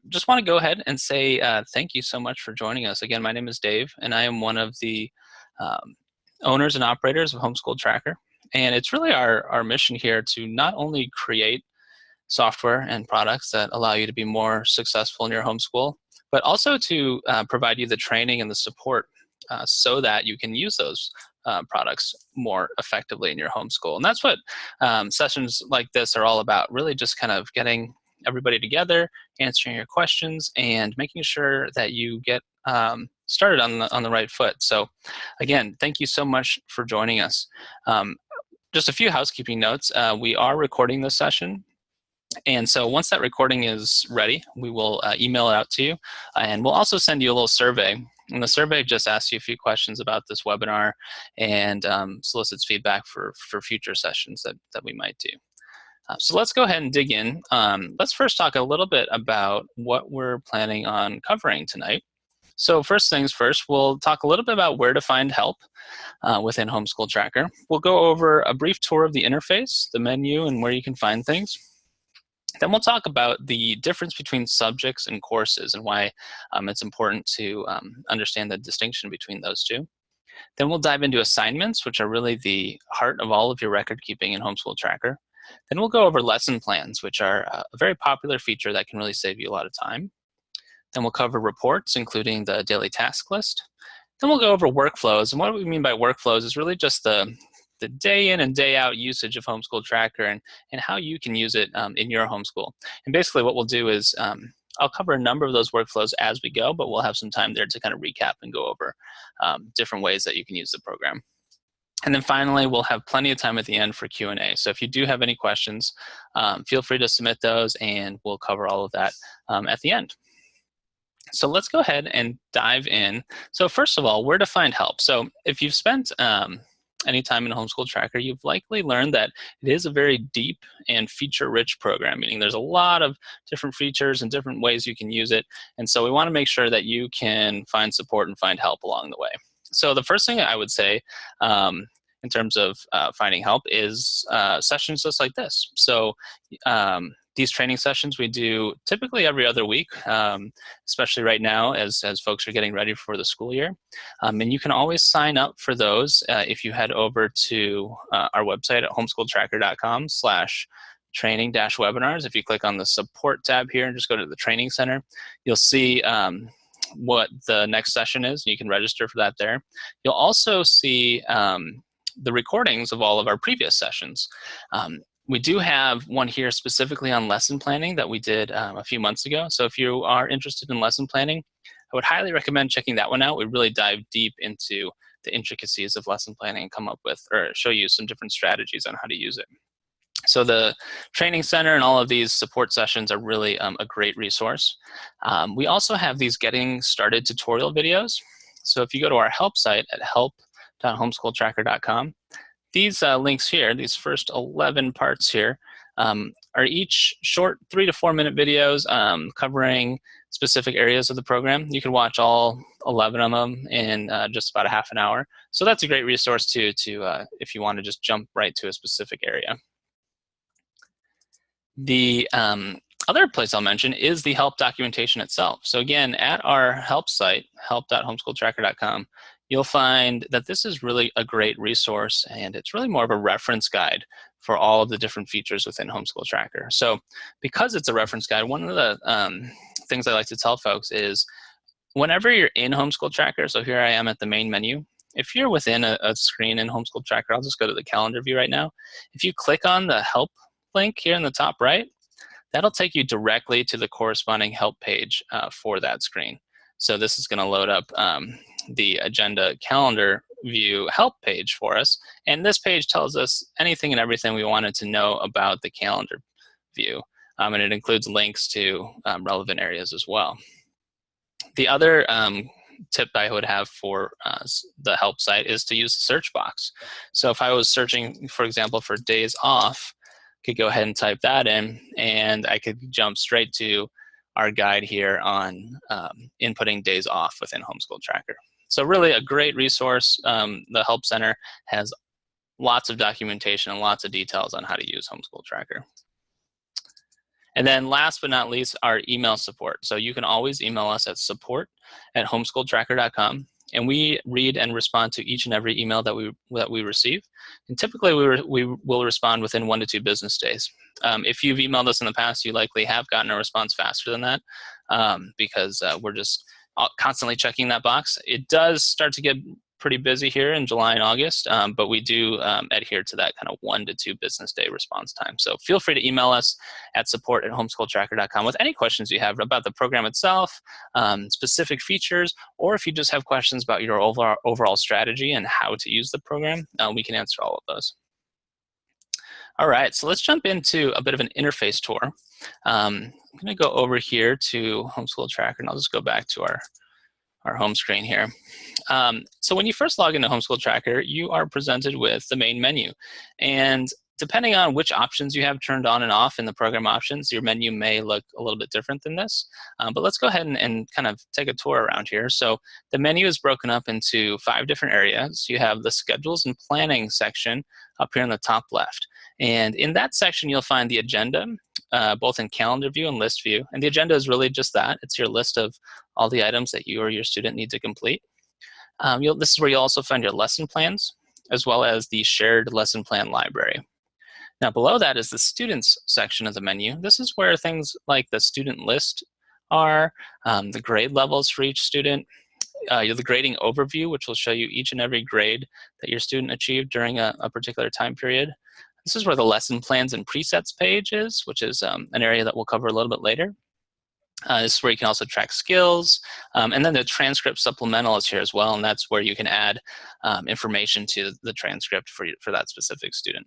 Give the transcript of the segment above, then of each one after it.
Just want to go ahead and say thank you so much for joining us. Again, my name is Dave, and I am one of the um, owners and operators of Homeschool Tracker. And it's really our mission here to not only create software and products that allow you to be more successful in your homeschool, but also to provide you the training and the support so that you can use those products more effectively in your homeschool. And that's what sessions like this are all about, really just kind of getting everybody together, answering your questions, and making sure that you get started on the right foot. So again, thank you so much for joining us. Just a few housekeeping notes. We are recording this session. And so once that recording is ready, we will email it out to you. And we'll also send you a little survey. And the survey just asks you a few questions about this webinar and solicits feedback for future sessions that we might do. So let's go ahead and dig in. Let's first talk a little bit about what we're planning on covering tonight. So first things first, we'll talk a little bit about where to find help within Homeschool Tracker. We'll go over a brief tour of the interface, the menu, and where you can find things. Then we'll talk about the difference between subjects and courses and why it's important to understand the distinction between those two. Then we'll dive into assignments, which are really the heart of all of your record keeping in Homeschool Tracker. Then we'll go over lesson plans, which are a very popular feature that can really save you a lot of time. Then we'll cover reports, including the daily task list. Then we'll go over workflows. And what we mean by workflows is really just the day in and day out usage of Homeschool Tracker and how you can use it in your homeschool. And basically what we'll do is I'll cover a number of those workflows as we go, but we'll have some time there to kind of recap and go over different ways that you can use the program. And then finally, we'll have plenty of time at the end for Q&A. So if you do have any questions, feel free to submit those and we'll cover all of that at the end. So let's go ahead and dive in. So first of all, where to find help. So if you've spent any time in Homeschool Tracker, you've likely learned that it is a very deep and feature-rich program, meaning there's a lot of different features and different ways you can use it. And so we want to make sure that you can find support and find help along the way. So the first thing I would say in terms of finding help is sessions just like this. So these training sessions we do typically every other week, especially right now as folks are getting ready for the school year. And you can always sign up for those if you head over to our website at homeschooltracker.com/training-webinars. If you click on the support tab here and just go to the training center, you'll see what the next session is. You can register for that there. You'll also see the recordings of all of our previous sessions. We do have one here specifically on lesson planning that we did a few months ago. So if you are interested in lesson planning, I would highly recommend checking that one out. We really dive deep into the intricacies of lesson planning and come up with, or show you some different strategies on how to use it. So the training center and all of these support sessions are really a great resource. We also have these getting started tutorial videos. So if you go to our help site at help.homeschooltracker.com, these links here, these first 11 parts here, are each short 3 to 4 minute videos covering specific areas of the program. You can watch all 11 of them in just about a half an hour. So that's a great resource too, if you want to just jump right to a specific area. The other place I'll mention is the help documentation itself. So again, at our help site, help.homeschooltracker.com, you'll find that this is really a great resource, and it's really more of a reference guide for all of the different features within Homeschool Tracker. So because it's a reference guide, one of the things I like to tell folks is whenever you're in Homeschool Tracker, so here I am at the main menu, if you're within a screen in Homeschool Tracker, I'll just go to the calendar view right now. If you click on the help link here in the top right, that'll take you directly to the corresponding help page for that screen. So this is going to load up the agenda calendar view help page for us. And this page tells us anything and everything we wanted to know about the calendar view. And it includes links to relevant areas as well. The other tip I would have for the help site is to use the search box. So if I was searching, for example, for days off, I could go ahead and type that in, and I could jump straight to our guide here on inputting days off within Homeschool Tracker. So really a great resource. The Help Center has lots of documentation and lots of details on how to use Homeschool Tracker. And then last but not least, our email support. So you can always email us at support@homeschooltracker.com. And we read and respond to each and every email that we receive. And typically we will respond within 1 to 2 business days. If you've emailed us in the past, you likely have gotten a response faster than that because we're just constantly checking that box. It does start to get pretty busy here in July and August, but we do adhere to that kind of 1 to 2 business day response time. So feel free to email us at support@homeschooltracker.com with any questions you have about the program itself, specific features, or if you just have questions about your overall strategy and how to use the program, we can answer all of those. All right, so let's jump into a bit of an interface tour. I'm going to go over here to Homeschool Tracker, and I'll just go back to our home screen here. So when you first log into Homeschool Tracker, you are presented with the main menu. And depending on which options you have turned on and off in the program options, your menu may look a little bit different than this. But let's go ahead and kind of take a tour around here. So the menu is broken up into 5 different areas. You have the schedules and planning section up here in the top left. And in that section, you'll find the agenda, both in calendar view and list view. And the agenda is really just that. It's your list of all the items that you or your student need to complete. This is where you'll also find your lesson plans, as well as the shared lesson plan library. Now below that is the students section of the menu. This is where things like the student list are, the grade levels for each student, the grading overview, which will show you each and every grade that your student achieved during a particular time period. This is where the lesson plans and presets page is, which is an area that we'll cover a little bit later. This is where you can also track skills. And then the transcript supplemental is here as well, and that's where you can add information to the transcript for that specific student.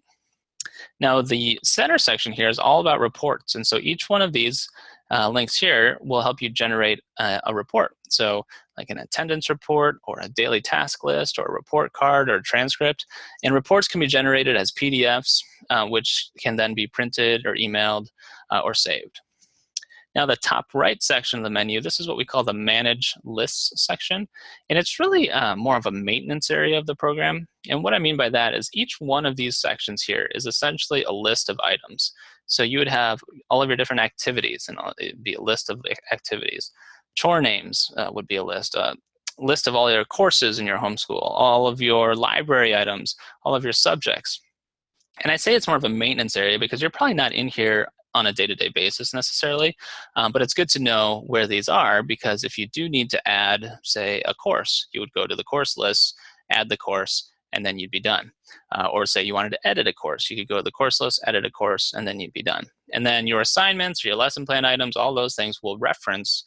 Now the center section here is all about reports, and so each one of these links here will help you generate a report. So like an attendance report or a daily task list or a report card or a transcript. And reports can be generated as PDFs, which can then be printed or emailed or saved. Now the top right section of the menu, this is what we call the Manage Lists section. And it's really more of a maintenance area of the program. And what I mean by that is each one of these sections here is essentially a list of items. So you would have all of your different activities, and it'd be a list of activities. Chore names would be a list of all your courses in your homeschool, all of your library items, all of your subjects. And I say it's more of a maintenance area because you're probably not in here on a day-to-day basis necessarily, but it's good to know where these are, because if you do need to add, say, a course, you would go to the course list, add the course, and then you'd be done. Or say you wanted to edit a course, you could go to the course list, edit a course, and then you'd be done. And then your assignments, or your lesson plan items, all those things will reference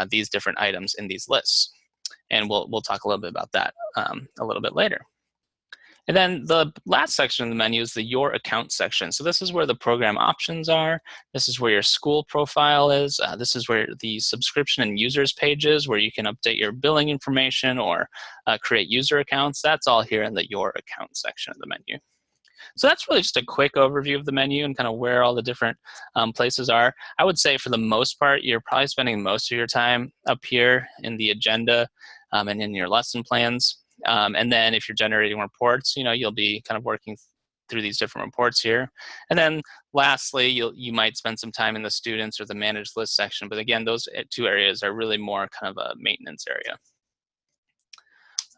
these different items in these lists. And we'll talk a little bit about that a little bit later. And then the last section of the menu is the Your Account section. So this is where the program options are. This is where your school profile is. This is where the subscription and users page is, where you can update your billing information or create user accounts. That's all here in the Your Account section of the menu. So that's really just a quick overview of the menu and kind of where all the different places are. I would say for the most part, you're probably spending most of your time up here in the agenda and in your lesson plans. And then if you're generating reports, you'll be kind of working through these different reports here. And then lastly, you might spend some time in the students or the managed list section. But again, those 2 areas are really more kind of a maintenance area.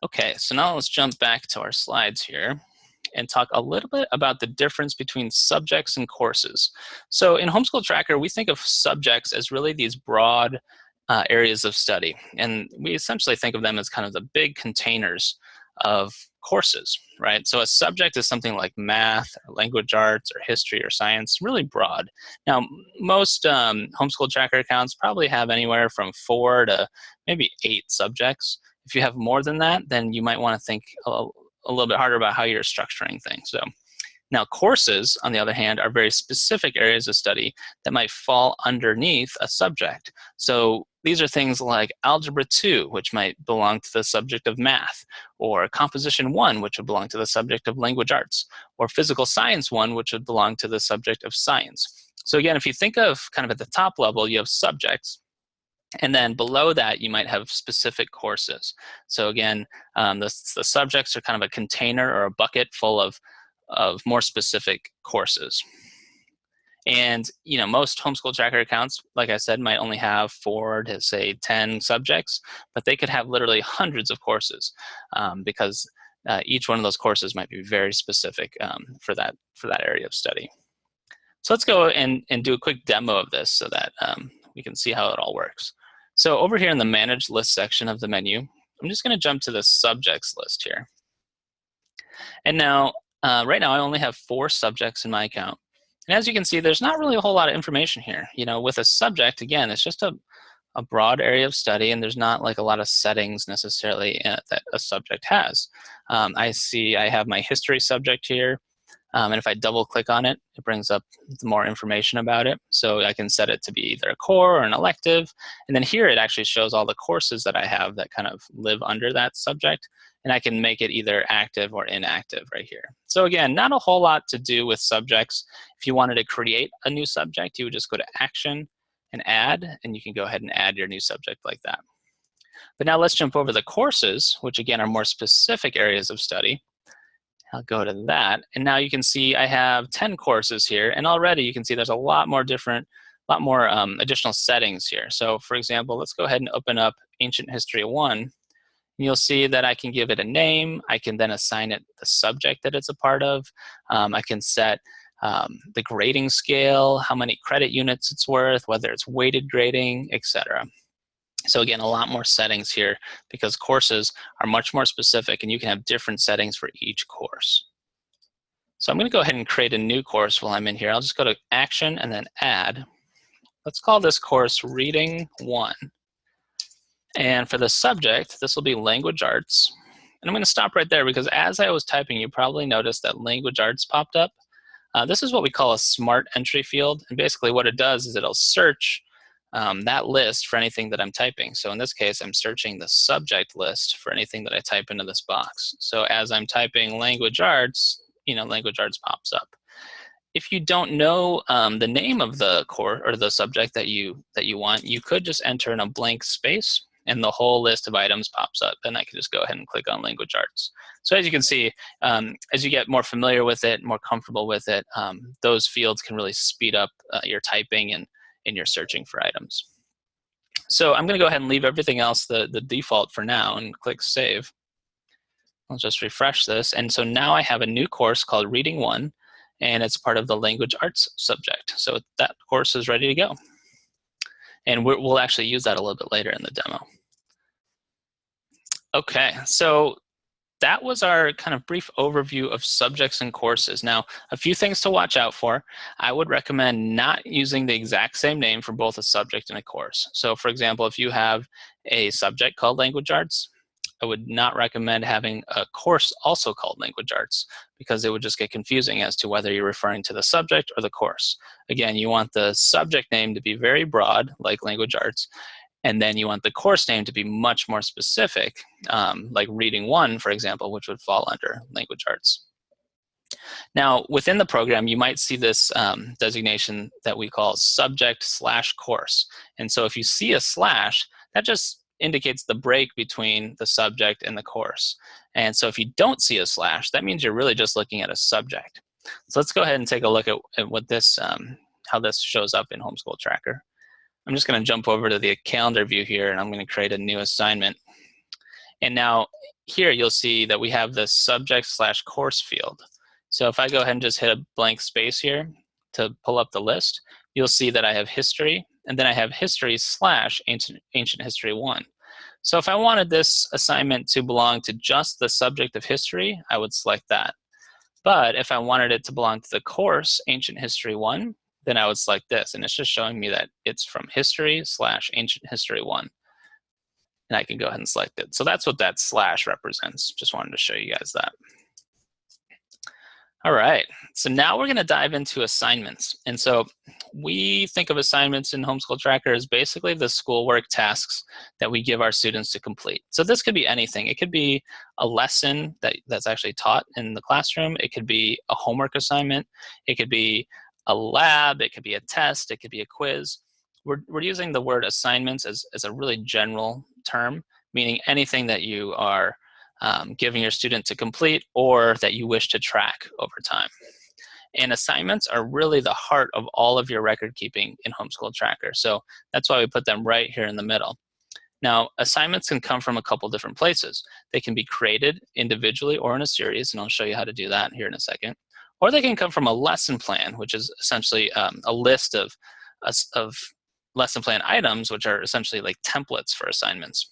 Okay, so now let's jump back to our slides here and talk a little bit about the difference between subjects and courses. So in Homeschool Tracker, we think of subjects as really these broad areas of study. And we essentially think of them as kind of the big containers of courses, right? So a subject is something like math, or language arts, or history, or science, really broad. Now, most Homeschool Tracker accounts probably have anywhere from 4 to maybe 8 subjects. If you have more than that, then you might want to think a little bit harder about how you're structuring things. So now courses, on the other hand, are very specific areas of study that might fall underneath a subject. So these are things like Algebra 2, which might belong to the subject of math, or Composition 1, which would belong to the subject of language arts, or Physical Science 1, which would belong to the subject of science. So again, if you think of kind of at the top level, you have subjects, and then below that, you might have specific courses. So again, the subjects are kind of a container or a bucket full of more specific courses. And most homeschool tracker accounts, like I said, might only have 4 to say 10 subjects, but they could have literally hundreds of courses, because each one of those courses might be very specific for that area of study. So let's go and do a quick demo of this so that we can see how it all works. So over here in the Manage List section of the menu, I'm just going to jump to the subjects list here. And now, right now, I only have 4 subjects in my account. And as you can see, there's not really a whole lot of information here. With a subject, again, it's just a broad area of study, and there's not like a lot of settings necessarily that a subject has. I see I have my history subject here. And if I double click on it, it brings up more information about it. So I can set it to be either a core or an elective. And then here it actually shows all the courses that I have that kind of live under that subject. And I can make it either active or inactive right here. So again, not a whole lot to do with subjects. If you wanted to create a new subject, you would just go to Action and Add, and you can go ahead and add your new subject like that. But now let's jump over the courses, which again are more specific areas of study. I'll go to that, and now you can see I have 10 courses here, and already you can see there's a lot more additional settings here. So for example, let's go ahead and open up Ancient History 1. You'll see that I can give it a name. I can then assign it the subject that it's a part of. I can set the grading scale, how many credit units it's worth, whether it's weighted grading, etc. So again, a lot more settings here because courses are much more specific and you can have different settings for each course. So I'm going to go ahead and create a new course while I'm in here. I'll just go to Action and then Add. Let's call this course Reading 1. And for the subject, this will be Language Arts. And I'm going to stop right there because as I was typing, you probably noticed that Language Arts popped up. This is what we call a smart entry field. And basically what it does is it'll search that list for anything that I'm typing. So in this case, I'm searching the subject list for anything that I type into this box. So as I'm typing Language Arts, Language Arts pops up. If you don't know the name of the course or the subject that you want, you could just enter in a blank space and the whole list of items pops up, and I can just go ahead and click on Language Arts. So as you can see, as you get more familiar with it, more comfortable with it, those fields can really speed up your typing and your searching for items. So I'm going to go ahead and leave everything else the default for now and click Save. I'll just refresh this, and so now I have a new course called Reading 1, and it's part of the Language Arts subject. So that course is ready to go. And we'll actually use that a little bit later in the demo. Okay, so that was our kind of brief overview of subjects and courses. Now, a few things to watch out for. I would recommend not using the exact same name for both a subject and a course. So for example, if you have a subject called Language Arts, I would not recommend having a course also called Language Arts because it would just get confusing as to whether you're referring to the subject or the course. Again, you want the subject name to be very broad, like Language Arts, and then you want the course name to be much more specific, like Reading 1, for example, which would fall under Language Arts. Now, within the program, you might see this designation that we call subject/course. And so if you see a slash, that just indicates the break between the subject and the course. And so if you don't see a slash, that means you're really just looking at a subject. So let's go ahead and take a look at what this, how this shows up in Homeschool Tracker. I'm just going to jump over to the calendar view here, and I'm going to create a new assignment. And now here you'll see that we have this subject/course field. So if I go ahead and just hit a blank space here to pull up the list, you'll see that I have history, and then I have history/ancient history 1. So if I wanted this assignment to belong to just the subject of history, I would select that. But if I wanted it to belong to the course Ancient History 1, then I would select this, and it's just showing me that it's from history/ancient history 1. And I can go ahead and select it. So that's what that slash represents. Just wanted to show you guys that. All right, so now we're going to dive into assignments. And so we think of assignments in Homeschool Tracker as basically the schoolwork tasks that we give our students to complete. So this could be anything. It could be a lesson that's actually taught in the classroom. It could be a homework assignment. It could be a lab. It could be a test. It could be a quiz. We're using the word assignments as a really general term, meaning anything that you are giving your student to complete or that you wish to track over time. And assignments are really the heart of all of your record keeping in Homeschool Tracker. So that's why we put them right here in the middle. Now, assignments can come from a couple different places. They can be created individually or in a series, and I'll show you how to do that here in a second. Or they can come from a lesson plan, which is essentially a list of lesson plan items, which are essentially like templates for assignments.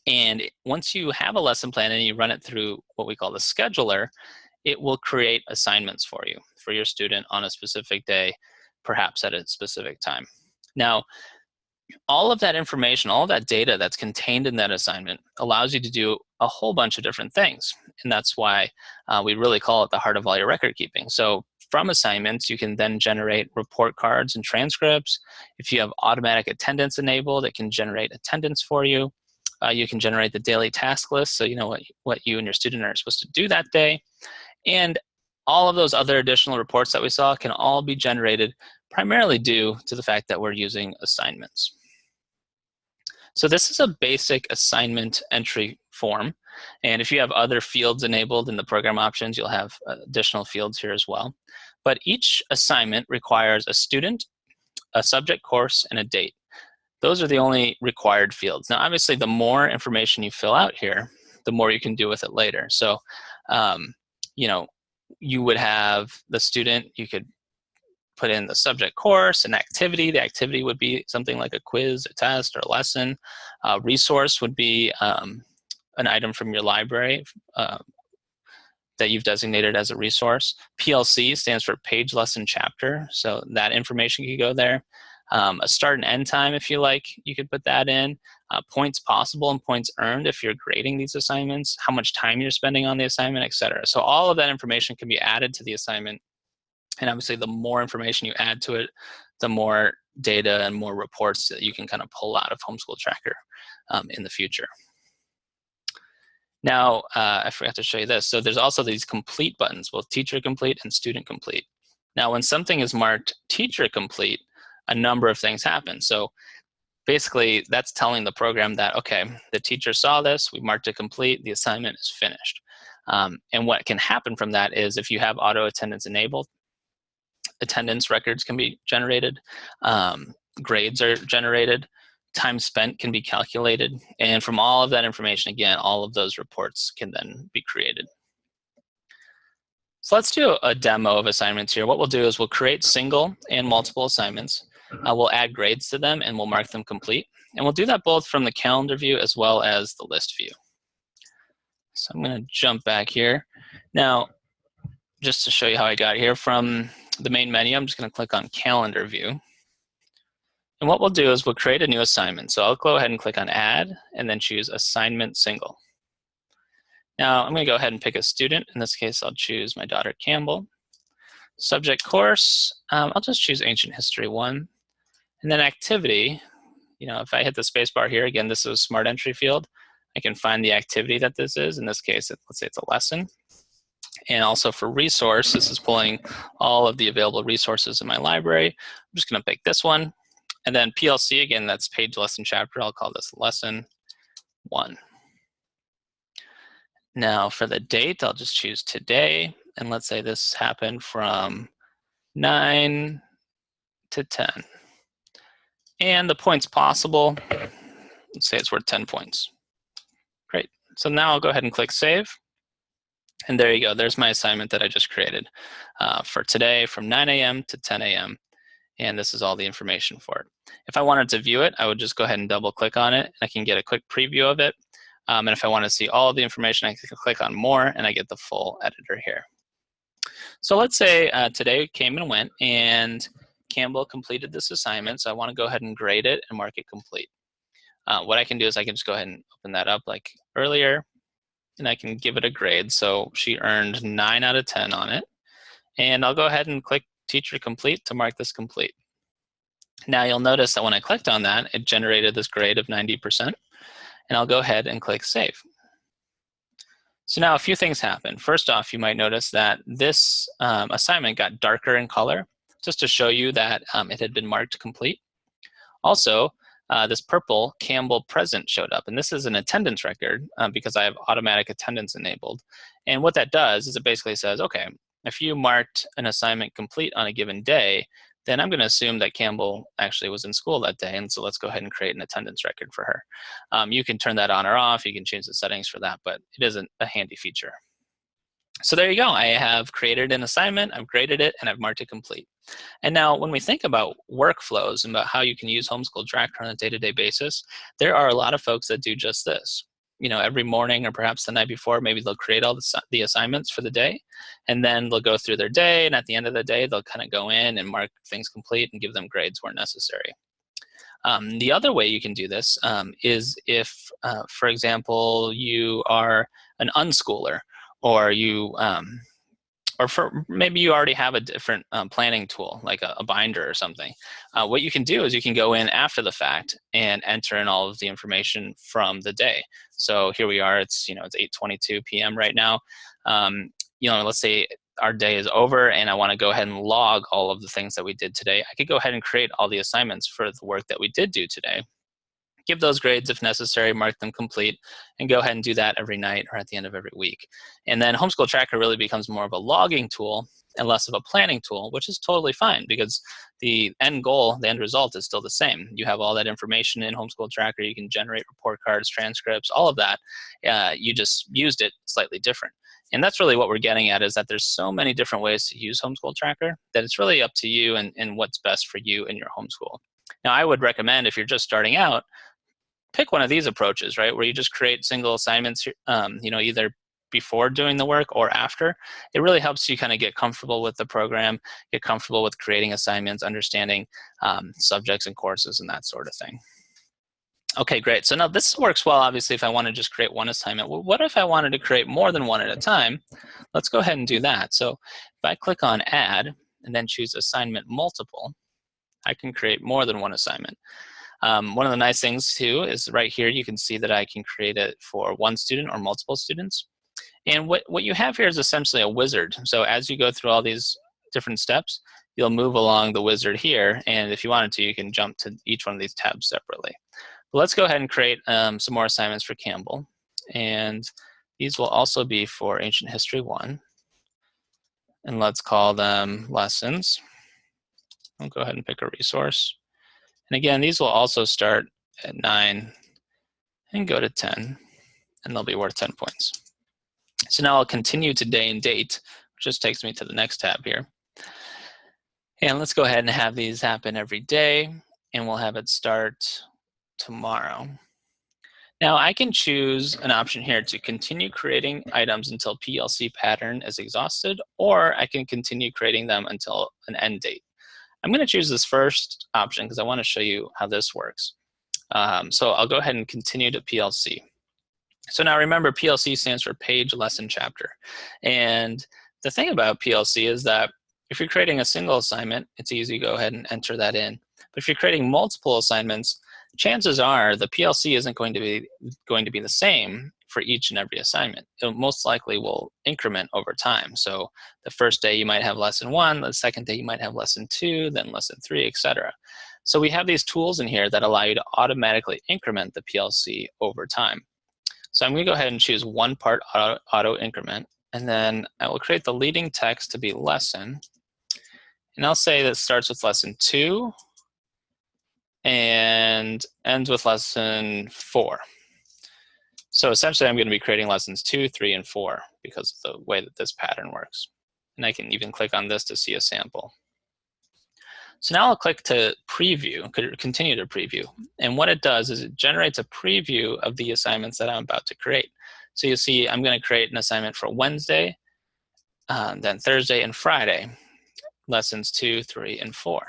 And once you have a lesson plan and you run it through what we call the scheduler, it will create assignments for you, for your student on a specific day, perhaps at a specific time. Now, all of that information, all of that data that's contained in that assignment allows you to do a whole bunch of different things. And that's why we really call it the heart of all your record keeping. So from assignments, you can then generate report cards and transcripts. If you have automatic attendance enabled, it can generate attendance for you. You can generate the daily task list, so you know what you and your student are supposed to do that day. And all of those other additional reports that we saw can all be generated primarily due to the fact that we're using assignments. So this is a basic assignment entry form. And if you have other fields enabled in the program options, you'll have additional fields here as well. But each assignment requires a student, a subject course, and a date. Those are the only required fields. Now, obviously, the more information you fill out here, the more you can do with it later. So, you know, you would have the student, you could put in the subject course, an activity. The activity would be something like a quiz, a test, or a lesson. Resource would be an item from your library that you've designated as a resource. PLC stands for page, lesson, chapter. So that information could go there. A start and end time, if you like, you could put that in. Points possible and points earned if you're grading these assignments, how much time you're spending on the assignment, etc. So all of that information can be added to the assignment. And obviously, the more information you add to it, the more data and more reports that you can kind of pull out of Homeschool Tracker in the future. Now, I forgot to show you this. So there's also these complete buttons, both teacher complete and student complete. Now, when something is marked teacher complete, a number of things happen. So basically, that's telling the program that, okay, the teacher saw this, we marked it complete, the assignment is finished. And what can happen from that is if you have auto attendance enabled, attendance records can be generated, grades are generated, time spent can be calculated, and from all of that information, again, all of those reports can then be created. So let's do a demo of assignments here. What we'll do is we'll create single and multiple assignments. We'll add grades to them and we'll mark them complete. And we'll do that both from the calendar view as well as the list view. So I'm going to jump back here. Now, just to show you how I got here from the main menu, I'm just going to click on calendar view. And what we'll do is we'll create a new assignment. So I'll go ahead and click on add and then choose assignment single. Now I'm going to go ahead and pick a student. In this case, I'll choose my daughter Campbell. Subject course, I'll just choose Ancient History 1. And then activity, you know, if I hit the space bar here, again, this is a smart entry field. I can find the activity that this is. In this case, let's say it's a lesson. And also for resource, this is pulling all of the available resources in my library. I'm just going to pick this one. And then PLC, again, that's page, lesson, chapter. I'll call this lesson 1. Now for the date, I'll just choose today. And let's say this happened from 9 to 10. And the points possible, let's say it's worth 10 points. Great. So now I'll go ahead and click save. And there you go. There's my assignment that I just created for today from 9 a.m. to 10 a.m. And this is all the information for it. If I wanted to view it, I would just go ahead and double click on it. And I can get a quick preview of it. And if I want to see all of the information, I can click on more and I get the full editor here. So let's say today came and went and Campbell completed this assignment. So I want to go ahead and grade it and mark it complete. What I can do is I can just go ahead and open that up like earlier and I can give it a grade. So she earned 9 out of 10 on it. And I'll go ahead and click teacher complete to mark this complete. Now you'll notice that when I clicked on that, it generated this grade of 90%. And I'll go ahead and click save. So now a few things happen. First off, you might notice that this assignment got darker in color, just to show you that it had been marked complete. Also, this purple Campbell present showed up, and this is an attendance record because I have automatic attendance enabled. And what that does is it basically says, okay, if you marked an assignment complete on a given day, then I'm going to assume that Campbell actually was in school that day. And so let's go ahead and create an attendance record for her. You can turn that on or off. You can change the settings for that, but it isn't a handy feature. So there you go. I have created an assignment, I've graded it, and I've marked it complete. And now when we think about workflows and about how you can use Homeschool Tracker on a day-to-day basis, there are a lot of folks that do just this. Every morning or perhaps the night before, maybe they'll create all the assignments for the day, and then they'll go through their day, and at the end of the day, they'll kind of go in and mark things complete and give them grades where necessary. The other way you can do this is if, for example, you are an unschooler, or maybe you already have a different planning tool, like a binder or something. What you can do is you can go in after the fact and enter in all of the information from the day. So here we are, it's 8:22 p.m. right now. Let's say our day is over and I want to go ahead and log all of the things that we did today. I could go ahead and create all the assignments for the work that we did do today, give those grades if necessary, mark them complete, and go ahead and do that every night or at the end of every week. And then Homeschool Tracker really becomes more of a logging tool and less of a planning tool, which is totally fine because the end goal, the end result is still the same. You have all that information in Homeschool Tracker. You can generate report cards, transcripts, all of that. You just used it slightly different. And that's really what we're getting at, is that there's so many different ways to use Homeschool Tracker that it's really up to you and what's best for you in your homeschool. Now, I would recommend, if you're just starting out, pick one of these approaches, right, where you just create single assignments, either before doing the work or after. It really helps you kind of get comfortable with the program, get comfortable with creating assignments, understanding subjects and courses and that sort of thing. Okay, great. So now this works well, obviously, if I want to just create one assignment. Well, what if I wanted to create more than one at a time? Let's go ahead and do that. So if I click on Add and then choose Assignment Multiple, I can create more than one assignment. One of the nice things too is right here you can see that I can create it for one student or multiple students. And what you have here is essentially a wizard. So as you go through all these different steps, you'll move along the wizard here, and if you wanted to, you can jump to each one of these tabs separately. But let's go ahead and create some more assignments for Campbell. And these will also be for Ancient History 1. And let's call them lessons. I'll go ahead and pick a resource. And again, these will also start at 9 and go to 10, and they'll be worth 10 points. So now I'll continue to day and date, which just takes me to the next tab here. And let's go ahead and have these happen every day, and we'll have it start tomorrow. Now I can choose an option here to continue creating items until PLC pattern is exhausted, or I can continue creating them until an end date. I'm going to choose this first option because I want to show you how this works. So I'll go ahead and continue to PLC. So now remember, PLC stands for Page Lesson Chapter. And the thing about PLC is that if you're creating a single assignment, it's easy to go ahead and enter that in. But if you're creating multiple assignments, chances are the PLC isn't going to be the same for each and every assignment. It most likely will increment over time. So the first day you might have lesson 1, the second day you might have lesson 2, then lesson 3, etc. So we have these tools in here that allow you to automatically increment the PLC over time. So I'm going to go ahead and choose one part auto increment, and then I will create the leading text to be lesson. And I'll say that starts with lesson 2 and ends with lesson 4. So essentially I'm going to be creating lessons 2, 3, and 4 because of the way that this pattern works. And I can even click on this to see a sample. So now I'll click to preview, continue to preview. And what it does is it generates a preview of the assignments that I'm about to create. So you see I'm going to create an assignment for Wednesday, then Thursday and Friday, lessons 2, 3, and 4.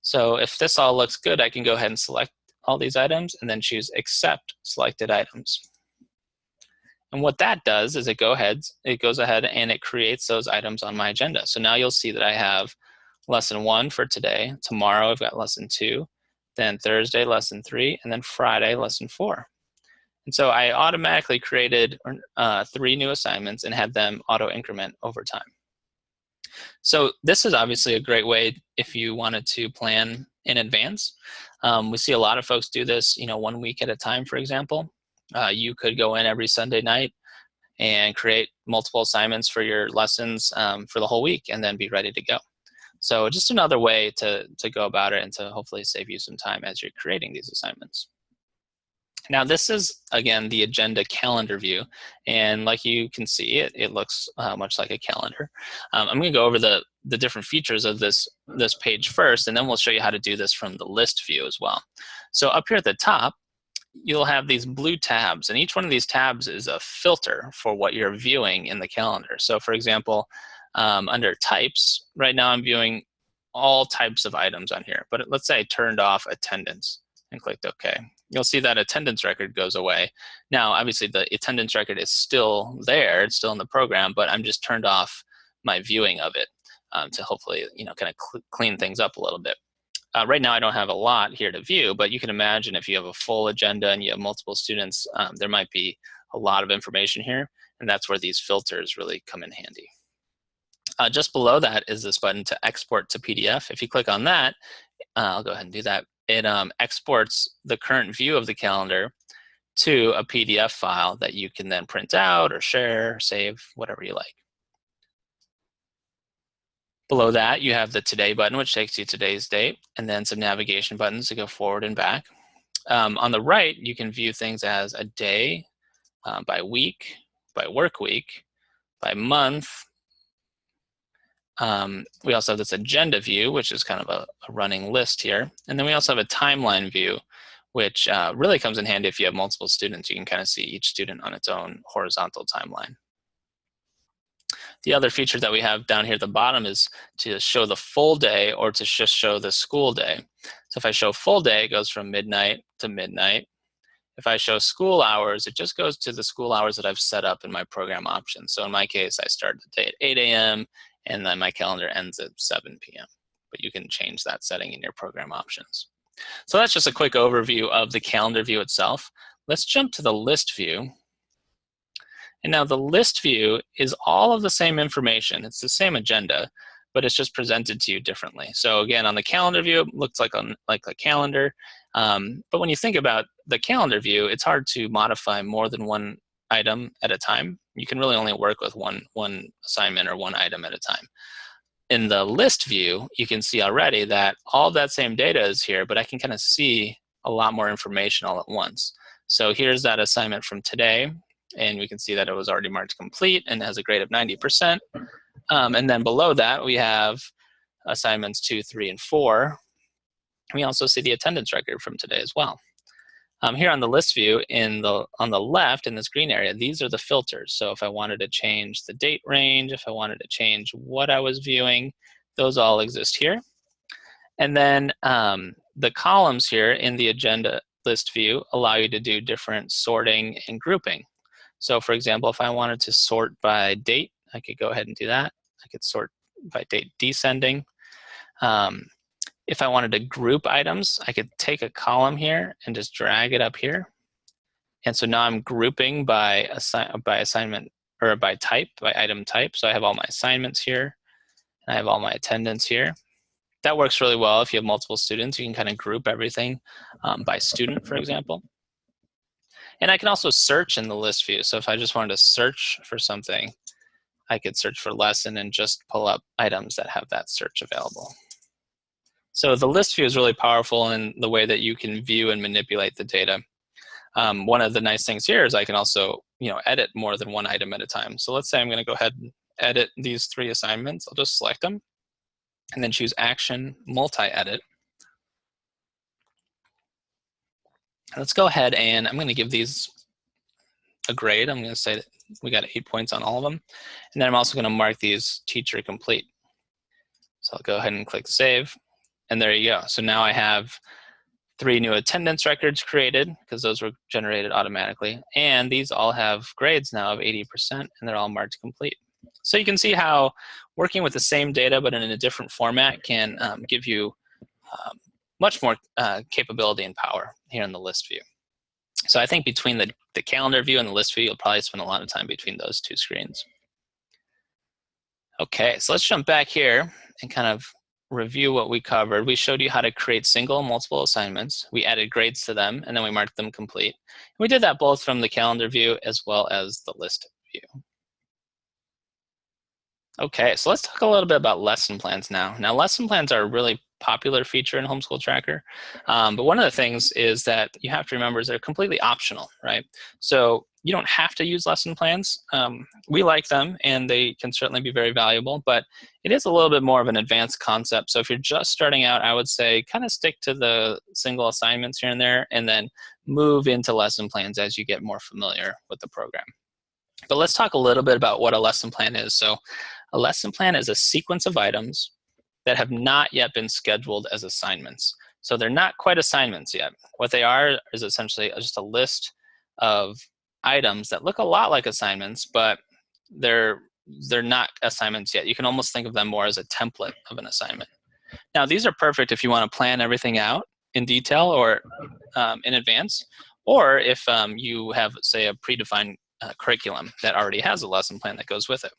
So if this all looks good, I can go ahead and select all these items and then choose Accept Selected Items. And what that does is it goes ahead and it creates those items on my agenda. So now you'll see that I have lesson 1 for today. Tomorrow I've got lesson 2, then Thursday lesson 3, and then Friday lesson 4. And so I automatically created 3 new assignments and had them auto increment over time. So this is obviously a great way if you wanted to plan in advance. We see a lot of folks do this, 1 week at a time, for example. You could go in every Sunday night and create multiple assignments for your lessons for the whole week and then be ready to go. So just another way to go about it and to hopefully save you some time as you're creating these assignments. Now this is, again, the agenda calendar view, and like you can see, it looks much like a calendar. I'm going to go over the different features of this page first, and then we'll show you how to do this from the list view as well. So up here at the top, you'll have these blue tabs, and each one of these tabs is a filter for what you're viewing in the calendar. So for example, under types, right now I'm viewing all types of items on here, but let's say I turned off attendance and clicked OK. You'll see that attendance record goes away. Now, obviously, the attendance record is still there. It's still in the program, but I'm just turned off my viewing of it to hopefully, kind of clean things up a little bit. Right now, I don't have a lot here to view, but you can imagine if you have a full agenda and you have multiple students, there might be a lot of information here, and that's where these filters really come in handy. Just below that is this button to export to PDF. If you click on that, I'll go ahead and do that. It exports the current view of the calendar to a PDF file that you can then print out or share, or save, whatever you like. Below that, you have the Today button, which takes you to today's date, and then some navigation buttons to go forward and back. On the right, you can view things as a day, by week, by work week, by month. We also have this agenda view, which is kind of a running list here. And then we also have a timeline view, which really comes in handy if you have multiple students. You can kind of see each student on its own horizontal timeline. The other feature that we have down here at the bottom is to show the full day or to just show the school day. So if I show full day, it goes from midnight to midnight. If I show school hours, it just goes to the school hours that I've set up in my program options. So in my case, I start the day at 8 a.m. and then my calendar ends at 7 p.m. But you can change that setting in your program options. So that's just a quick overview of the calendar view itself. Let's jump to the list view. And now the list view is all of the same information. It's the same agenda, but it's just presented to you differently. So again, on the calendar view, it looks like a calendar. But when you think about the calendar view, it's hard to modify more than one item at a time. You can really only work with one assignment or one item at a time. In the list view, you can see already that all that same data is here, but I can kind of see a lot more information all at once. So here's that assignment from today, and we can see that it was already marked complete and has a grade of 90%. And then below that, we have assignments 2, 3, and 4. We also see the attendance record from today as well. Here on the list view, on the left in this green area, these are the filters. So if I wanted to change the date range, if I wanted to change what I was viewing, those all exist here. And then the columns here in the agenda list view allow you to do different sorting and grouping. So for example, if I wanted to sort by date, I could go ahead and do that. I could sort by date descending. If I wanted to group items, I could take a column here and just drag it up here. And so now I'm grouping by assignment or by type, by item type. So I have all my assignments here, and I have all my attendance here. That works really well if you have multiple students. You can kind of group everything by student, for example. And I can also search in the list view. So if I just wanted to search for something, I could search for lesson and just pull up items that have that search available. So the list view is really powerful in the way that you can view and manipulate the data. One of the nice things here is I can also edit more than one item at a time. So let's say I'm going to go ahead and edit these 3 assignments. I'll just select them and then choose Action, Multi-Edit. Let's go ahead and I'm going to give these a grade. I'm going to say that we got 8 points on all of them. And then I'm also going to mark these Teacher Complete. So I'll go ahead and click Save. And there you go. So now I have 3 new attendance records created because those were generated automatically. And these all have grades now of 80%, and they're all marked complete. So you can see how working with the same data but in a different format can give you much more capability and power here in the list view. So I think between the calendar view and the list view, you'll probably spend a lot of time between those 2 screens. Okay, so let's jump back here and kind of review what we covered. We showed you how to create single and multiple assignments. We added grades to them, and then we marked them complete. We did that both from the calendar view as well as the list view. Okay, so let's talk a little bit about lesson plans now. Now, lesson plans are a really popular feature in Homeschool Tracker, but one of the things is that you have to remember is they're completely optional, right? So you don't have to use lesson plans. We like them, and they can certainly be very valuable, but it is a little bit more of an advanced concept. So if you're just starting out, I would say kind of stick to the single assignments here and there, and then move into lesson plans as you get more familiar with the program. But let's talk a little bit about what a lesson plan is. So a lesson plan is a sequence of items that have not yet been scheduled as assignments. So they're not quite assignments yet. What they are is essentially just a list of items that look a lot like assignments, but they're not assignments yet. You can almost think of them more as a template of an assignment. Now, these are perfect if you want to plan everything out in detail or in advance, or if you have, say, a predefined curriculum that already has a lesson plan that goes with it.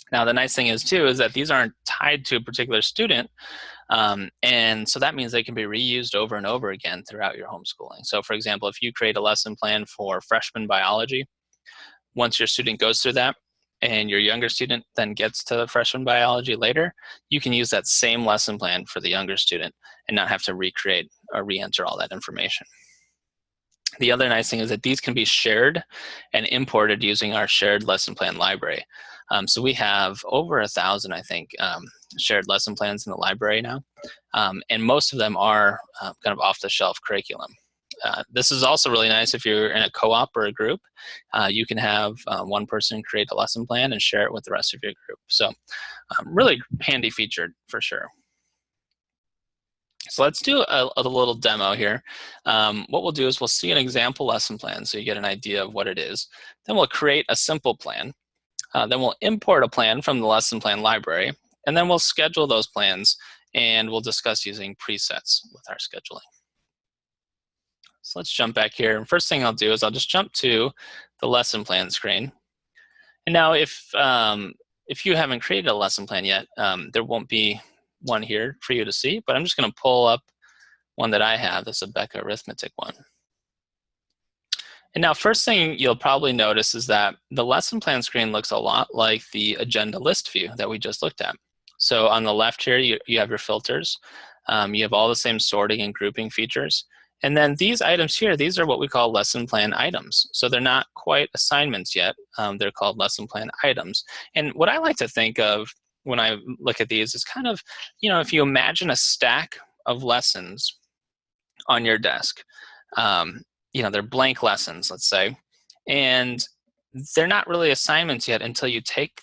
Now, the nice thing is, too, is that these aren't tied to a particular student, and so that means they can be reused over and over again throughout your homeschooling. So, for example, if you create a lesson plan for freshman biology, once your student goes through that, and your younger student then gets to freshman biology later, you can use that same lesson plan for the younger student and not have to recreate or re-enter all that information. The other nice thing is that these can be shared and imported using our shared lesson plan library. So we have over 1,000, I think, shared lesson plans in the library now, and most of them are kind of off-the-shelf curriculum. This is also really nice if you're in a co-op or a group. You can have one person create a lesson plan and share it with the rest of your group. So really handy feature for sure. So let's do a little demo here. What we'll do is we'll see an example lesson plan so you get an idea of what it is. Then we'll create a simple plan. Then we'll import a plan from the lesson plan library. And then we'll schedule those plans and we'll discuss using presets with our scheduling. So let's jump back here. And first thing I'll do is I'll just jump to the lesson plan screen. And now if you haven't created a lesson plan yet, there won't be one here for you to see, but I'm just going to pull up one that I have. This is a Becca arithmetic one. And now first thing you'll probably notice is that the lesson plan screen looks a lot like the agenda list view that we just looked at. So on the left here, you have your filters. You have all the same sorting and grouping features. And then these items here, these are what we call lesson plan items. So they're not quite assignments yet. They're called lesson plan items. And what I like to think of when I look at these is kind of, if you imagine a stack of lessons on your desk, they're blank lessons, let's say, and they're not really assignments yet until you take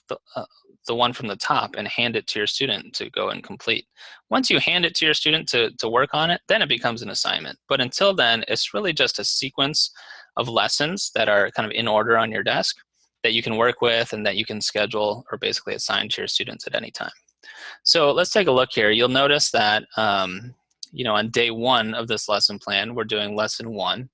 the one from the top and hand it to your student to go and complete. Once you hand it to your student to work on it, then it becomes an assignment. But until then, it's really just a sequence of lessons that are kind of in order on your desk that you can work with and that you can schedule or basically assign to your students at any time. So let's take a look here. You'll notice that on day 1 of this lesson plan, we're doing lesson 1.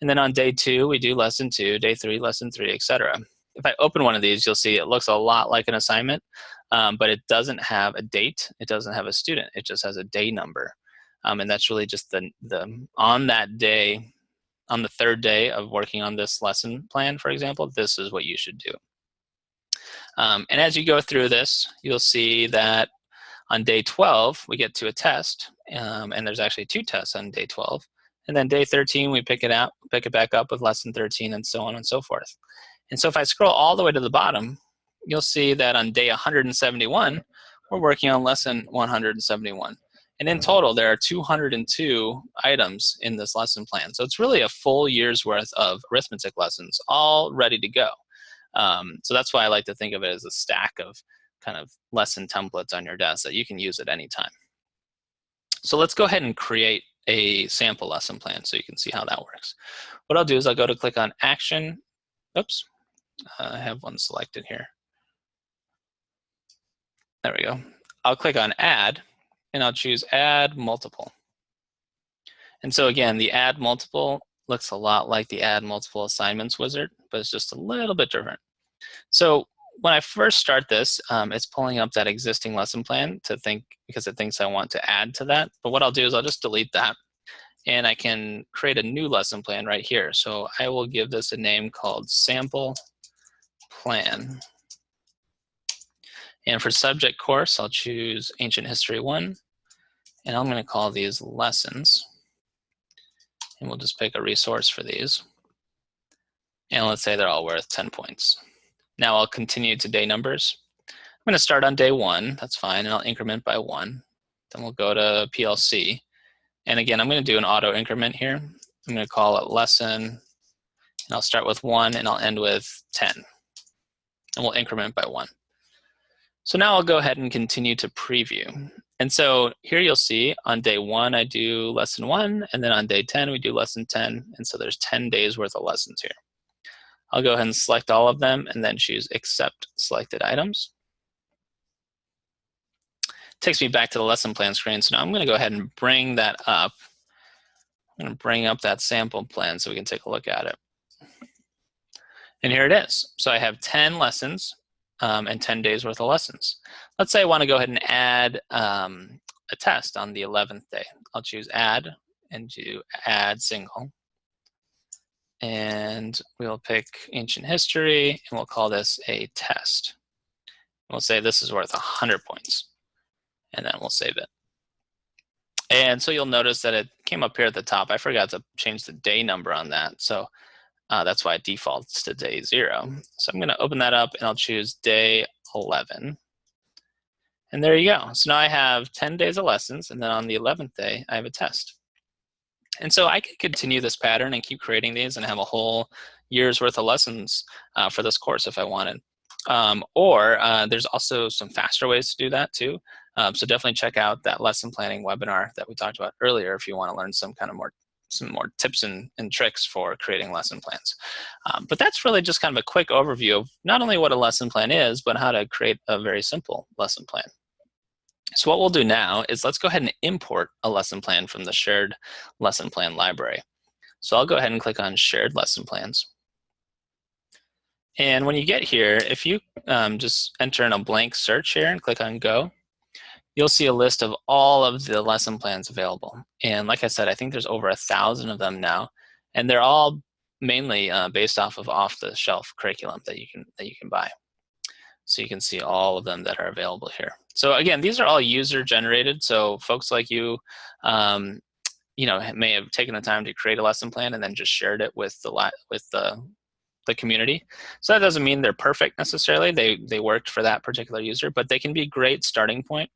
And then on day 2, we do lesson 2, day 3, lesson 3, etc. If I open one of these, you'll see it looks a lot like an assignment, but it doesn't have a date. It doesn't have a student. It just has a day number. And that's really just on that day, on the 3rd day of working on this lesson plan, for example, this is what you should do. And as you go through this, you'll see that on day 12, we get to a test, and there's actually 2 tests on day 12. And then day 13, we pick it back up with lesson 13, and so on and so forth. And so if I scroll all the way to the bottom, you'll see that on day 171, we're working on lesson 171. And in total, there are 202 items in this lesson plan. So it's really a full year's worth of arithmetic lessons all ready to go. So that's why I like to think of it as a stack of kind of lesson templates on your desk that you can use at any time. So let's go ahead and create a sample lesson plan so you can see how that works. What I'll do is I'll go to click on Action. Oops, I have one selected here. There we go. I'll click on Add, and I'll choose Add Multiple. And so again, the Add Multiple looks a lot like the Add Multiple Assignments wizard, but it's just a little bit different. So when I first start this, it's pulling up that existing lesson plan because it thinks I want to add to that. But what I'll do is I'll just delete that, and I can create a new lesson plan right here. So I will give this a name called Sample Plan. And for subject course, I'll choose Ancient History 1, and I'm going to call these lessons. And we'll just pick a resource for these. And let's say they're all worth 10 points. Now I'll continue to day numbers. I'm going to start on day 1, that's fine, and I'll increment by 1. Then we'll go to PLC. And again, I'm going to do an auto increment here. I'm going to call it lesson, and I'll start with 1 and I'll end with 10. And we'll increment by 1. So now I'll go ahead and continue to preview. And so here you'll see on day 1, I do lesson 1, and then on day 10, we do lesson 10. And so there's 10 days worth of lessons here. I'll go ahead and select all of them and then choose Accept Selected Items. Takes me back to the lesson plan screen. So now I'm going to go ahead and bring that up. I'm going to bring up that sample plan so we can take a look at it. And here it is. So I have 10 lessons and 10 days worth of lessons. Let's say I want to go ahead and add a test on the 11th day. I'll choose Add and do Add Single. And we'll pick Ancient History, and we'll call this a test. We'll say this is worth 100 points. And then we'll save it. And so you'll notice that it came up here at the top. I forgot to change the day number on that. So that's why it defaults to day 0. So I'm going to open that up and I'll choose day 11. And there you go. So now I have 10 days of lessons, and then on the 11th day, I have a test. And so I could continue this pattern and keep creating these and have a whole year's worth of lessons for this course if I wanted. Or there's also some faster ways to do that too. So definitely check out that lesson planning webinar that we talked about earlier if you want to learn some more tips and tricks for creating lesson plans. But that's really just kind of a quick overview of not only what a lesson plan is, but how to create a very simple lesson plan. So what we'll do now is let's go ahead and import a lesson plan from the shared lesson plan library. So I'll go ahead and click on Shared Lesson Plans. And when you get here, if you just enter in a blank search here and click on Go, you'll see a list of all of the lesson plans available. And like I said, I think there's over 1,000 of them now, and they're all mainly based off of off-the-shelf curriculum that you can buy. So you can see all of them that are available here. So again, these are all user-generated. So folks like you, may have taken the time to create a lesson plan and then just shared it with the community. So that doesn't mean they're perfect necessarily. They worked for that particular user, but they can be a great starting point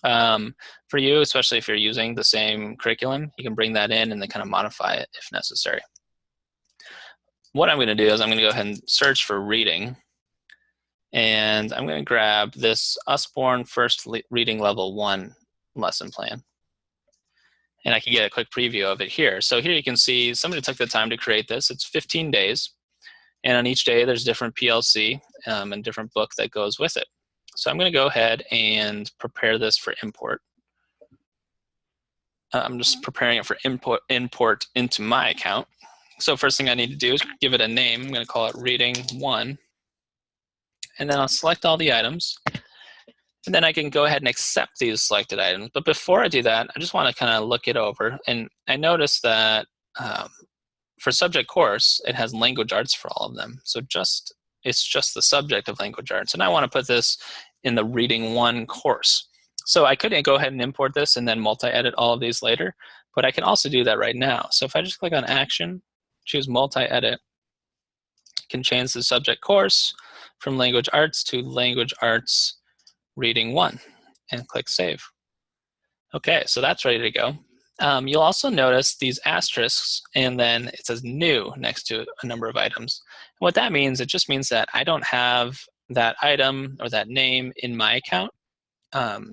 for you, especially if you're using the same curriculum. You can bring that in and then kind of modify it if necessary. What I'm going to do is I'm going to go ahead and search for reading. And I'm going to grab this Usborne First Reading Level 1 lesson plan. And I can get a quick preview of it here. So here you can see somebody took the time to create this. It's 15 days. And on each day, there's different PLC and different book that goes with it. So I'm going to go ahead and prepare this for import. I'm just preparing it for import into my account. So first thing I need to do is give it a name. I'm going to call it Reading 1. And then I'll select all the items. And then I can go ahead and accept these selected items. But before I do that, I just want to kind of look it over. And I noticed that for subject course, it has language arts for all of them. So it's just the subject of language arts. And I want to put this in the Reading 1 course. So I could go ahead and import this and then multi-edit all of these later. But I can also do that right now. So if I just click on Action, choose Multi-Edit, I can change the subject course from Language Arts to Language Arts Reading 1 and click Save. Okay, so that's ready to go. You'll also notice these asterisks and then it says New next to a number of items. And what that means, it just means that I don't have that item or that name in my account.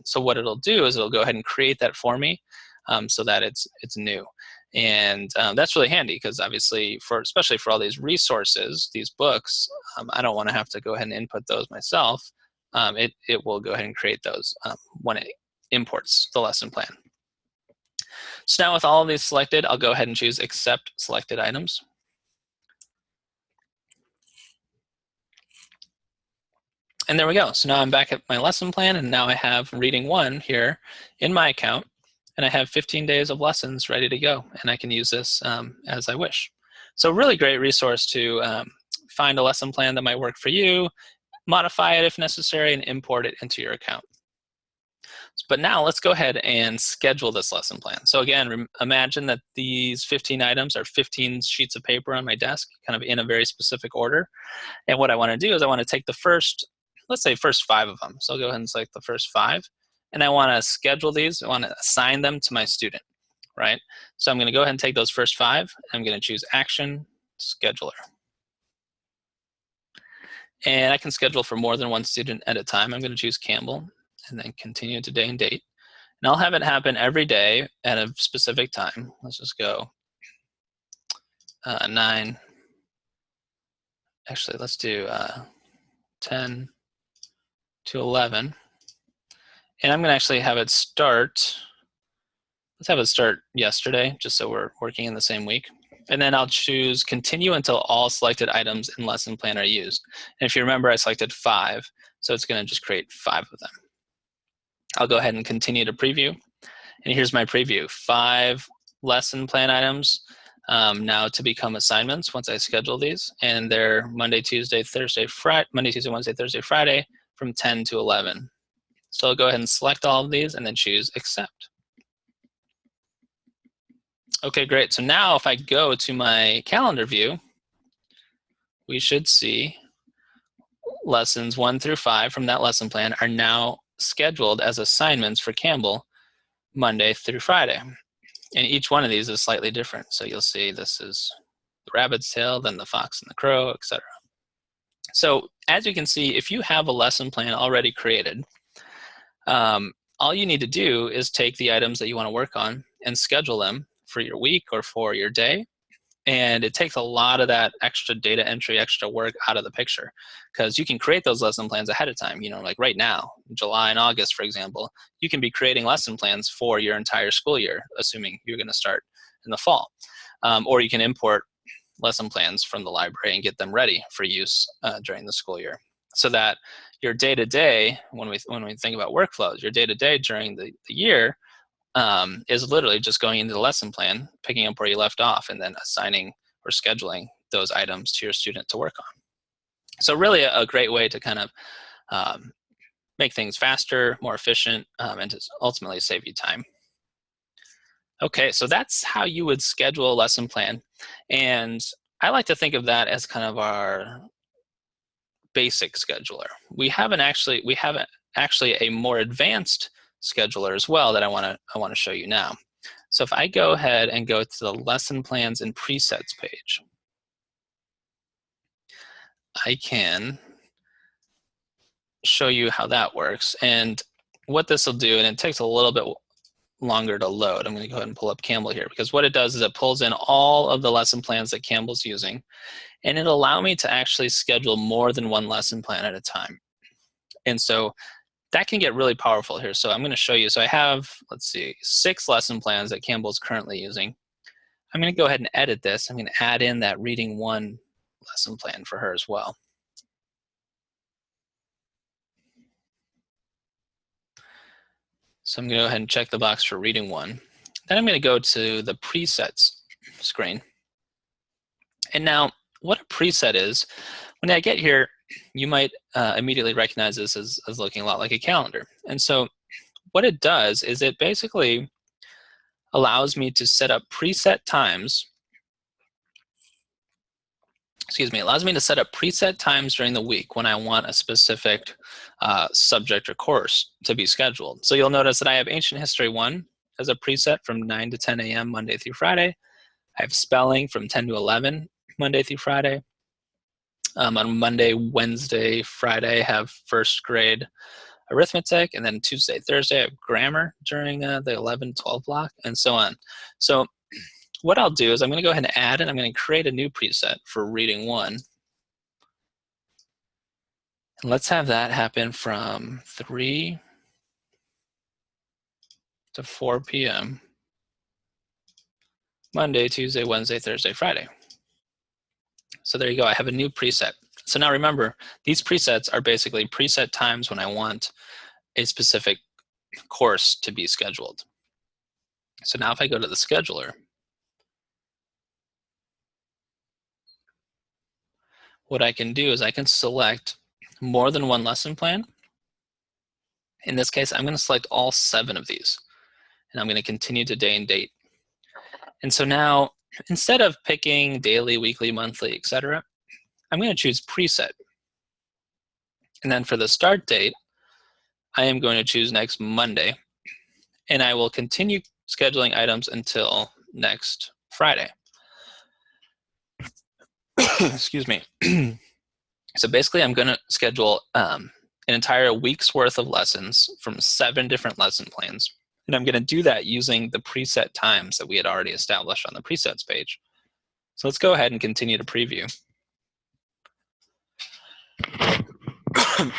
So what it'll do is it'll go ahead and create that for me so that it's new. And that's really handy because obviously, especially for all these resources, these books, I don't want to have to go ahead and input those myself. It will go ahead and create those when it imports the lesson plan. So now with all of these selected, I'll go ahead and choose Accept Selected Items. And there we go. So now I'm back at my lesson plan, and now I have Reading 1 here in my account. And I have 15 days of lessons ready to go, and I can use this as I wish. So really great resource to find a lesson plan that might work for you, modify it if necessary, and import it into your account. But now let's go ahead and schedule this lesson plan. So again, imagine that these 15 items are 15 sheets of paper on my desk, kind of in a very specific order. And what I want to do is I want to take the first, let's say first 5 of them. So I'll go ahead and select the first 5. And I want to schedule these. I want to assign them to my student, right? So I'm going to go ahead and take those first 5. I'm going to choose Action, Scheduler. And I can schedule for more than one student at a time. I'm going to choose Campbell and then continue to day and date. And I'll have it happen every day at a specific time. Let's just go 9. Actually, let's do 10 to 11. And I'm going to actually have it start. Let's have it start yesterday, just so we're working in the same week. And then I'll choose continue until all selected items in lesson plan are used. And if you remember, I selected 5, so it's going to just create 5 of them. I'll go ahead and continue to preview. And here's my preview. 5 lesson plan items now to become assignments once I schedule these. And they're Monday, Tuesday, Thursday, Friday, Monday, Tuesday, Wednesday, Thursday, Friday from 10 to 11. So I'll go ahead and select all of these and then choose Accept. Okay, great. So now if I go to my calendar view, we should see lessons 1 through 5 from that lesson plan are now scheduled as assignments for Campbell Monday through Friday. And each one of these is slightly different. So you'll see this is the rabbit's tail, then the fox and the crow, etc. So as you can see, if you have a lesson plan already created, all you need to do is take the items that you want to work on and schedule them for your week or for your day. And it takes a lot of that extra data entry, extra work out of the picture, because you can create those lesson plans ahead of time. You know, like right now, July and August, for example, you can be creating lesson plans for your entire school year, assuming you're going to start in the fall. Or you can import lesson plans from the library and get them ready for use during the school year, so that your day-to-day, when we think about workflows, your day-to-day during the year is literally just going into the lesson plan, picking up where you left off, and then assigning or scheduling those items to your student to work on. So really a great way to kind of make things faster, more efficient, and to ultimately save you time. Okay, so that's how you would schedule a lesson plan. And I like to think of that as kind of our basic scheduler. We have actually a more advanced scheduler as well that I want to show you now. So if I go ahead and go to the lesson plans and presets page, I can show you how that works and what this will do. And it takes a little bit longer to load. I'm going to go ahead and pull up Campbell here, because what it does is it pulls in all of the lesson plans that Campbell's using, and it'll allow me to actually schedule more than one lesson plan at a time. And so that can get really powerful here. So I'm going to show you. So I have, let's see, 6 lesson plans that Campbell's currently using. I'm going to go ahead and edit this. I'm going to add in that reading 1 lesson plan for her as well. So I'm going to go ahead and check the box for reading 1. Then I'm going to go to the presets screen. And now what a preset is, when I get here, you might immediately recognize this as looking a lot like a calendar. And so what it does is it basically allows me to set up preset times. Excuse me, it allows me to set up preset times during the week when I want a specific subject or course to be scheduled. So you'll notice that I have Ancient History 1 as a preset from 9 to 10 a.m. Monday through Friday. I have Spelling from 10 to 11 Monday through Friday. On Monday, Wednesday, Friday, have first grade arithmetic, and then Tuesday, Thursday, I have grammar during the 11-12 block, and so on. So what I'll do is I'm going to go ahead and add it. I'm going to create a new preset for reading 1. And let's have that happen from 3 to 4 p.m. Monday, Tuesday, Wednesday, Thursday, Friday. So there you go. I have a new preset. So now remember, these presets are basically preset times when I want a specific course to be scheduled. So now if I go to the scheduler, what I can do is I can select more than one lesson plan, in this case, I'm going to select all 7 of these, and I'm going to continue to day and date. And so now, instead of picking daily, weekly, monthly, etc., I'm going to choose preset. And then for the start date, I am going to choose next Monday, and I will continue scheduling items until next Friday. Excuse me. So basically, I'm going to schedule an entire week's worth of lessons from 7 different lesson plans. And I'm going to do that using the preset times that we had already established on the presets page. So let's go ahead and continue to preview.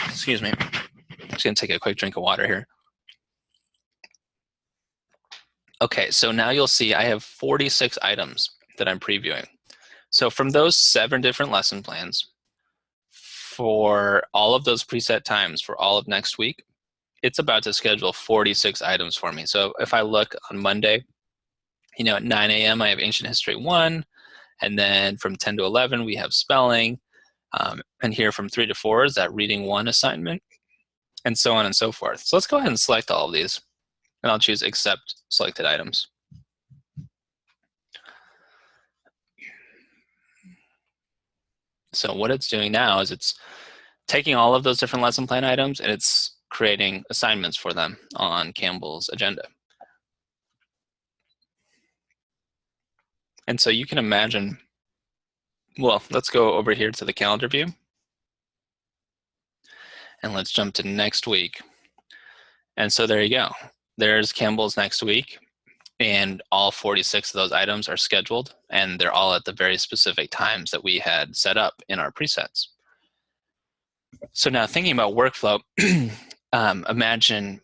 Excuse me. I'm just going to take a quick drink of water here. Okay, so now you'll see I have 46 items that I'm previewing. So from those 7 different lesson plans, for all of those preset times for all of next week, it's about to schedule 46 items for me. So if I look on Monday, at 9 a.m. I have Ancient History 1, and then from 10 to 11 we have spelling, and here from 3 to 4 is that Reading 1 assignment, and so on and so forth. So let's go ahead and select all of these, and I'll choose Accept Selected Items. So what it's doing now is it's taking all of those different lesson plan items and it's creating assignments for them on Campbell's agenda. And so you can imagine, well, let's go over here to the calendar view. And let's jump to next week. And so there you go. There's Campbell's next week. And all 46 of those items are scheduled, and they're all at the very specific times that we had set up in our presets. So now thinking about workflow, imagine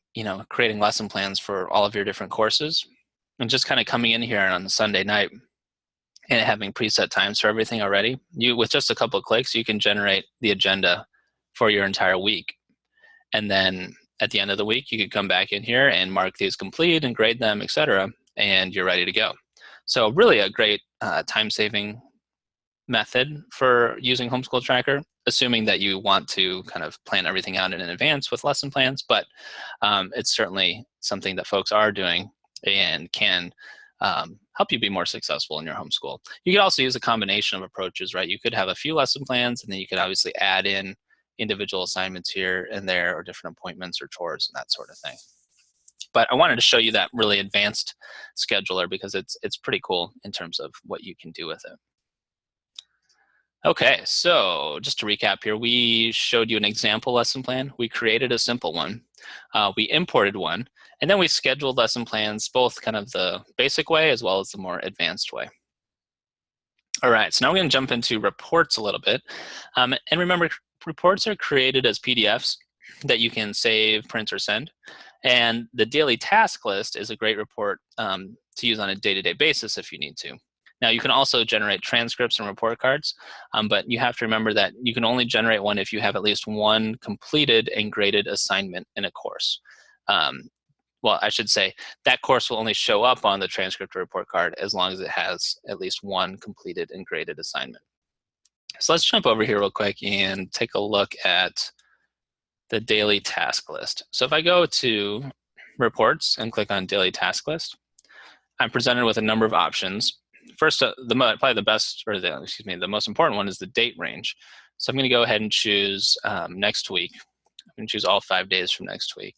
creating lesson plans for all of your different courses, and just kind of coming in here on a Sunday night and having preset times for everything already. With just a couple of clicks, you can generate the agenda for your entire week, and then at the end of the week, you could come back in here and mark these complete and grade them, etc., and you're ready to go. So really a great time-saving method for using Homeschool Tracker, assuming that you want to kind of plan everything out in advance with lesson plans, but it's certainly something that folks are doing and can help you be more successful in your homeschool. You could also use a combination of approaches, right? You could have a few lesson plans, and then you could obviously add in individual assignments here and there, or different appointments or chores and that sort of thing. But I wanted to show you that really advanced scheduler because it's pretty cool in terms of what you can do with it. Okay, so just to recap here, we showed you an example lesson plan. We created a simple one. We imported one, and then we scheduled lesson plans, both kind of the basic way as well as the more advanced way. All right, so now we're going to jump into reports a little bit. And remember, reports are created as PDFs that you can save, print, or send. And the daily task list is a great report to use on a day-to-day basis if you need to. Now, you can also generate transcripts and report cards, but you have to remember that you can only generate one if you have at least one completed and graded assignment in a course. Well, I should say that course will only show up on the transcript or report card as long as it has at least one completed and graded assignment. So let's jump over here real quick and take a look at the daily task list. So if I go to reports and click on daily task list, I'm presented with a number of options. First, probably the best, or the most important one is the date range. So I'm going to go ahead and choose next week. I'm going to choose all 5 days from next week,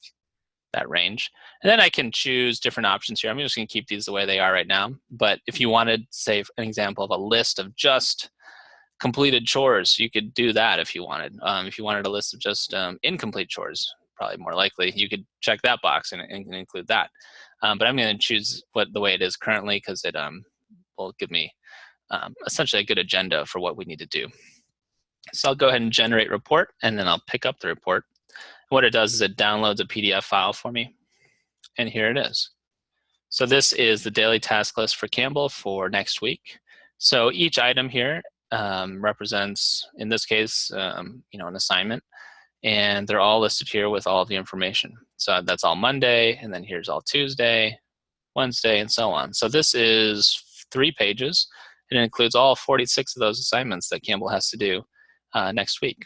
that range. And then I can choose different options here. I'm just going to keep these the way they are right now. But if you wanted, say, an example of a list of just completed chores, you could do that if you wanted. If you wanted a list of just incomplete chores, probably more likely, you could check that box and include that. But I'm going to choose the way it is currently because it will give me essentially a good agenda for what we need to do. So I'll go ahead and generate report, and then I'll pick up the report. What it does is it downloads a PDF file for me, and here it is. So this is the daily task list for Campbell for next week. So each item here represents, in this case, an assignment, and they're all listed here with all of the information. So that's all Monday, and then here's all Tuesday, Wednesday, and so on. So this is 3 pages, and it includes all 46 of those assignments that Campbell has to do next week.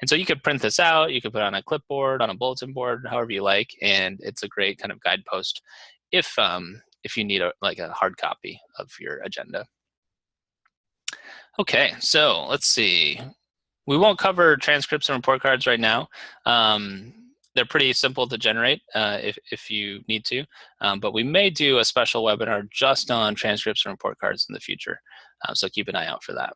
And so you could print this out, you could put it on a clipboard, on a bulletin board, however you like, and it's a great kind of guidepost if you need like a hard copy of your agenda. Okay, so let's see. We won't cover transcripts and report cards right now. They're pretty simple to generate if you need to, but we may do a special webinar just on transcripts and report cards in the future. So keep an eye out for that.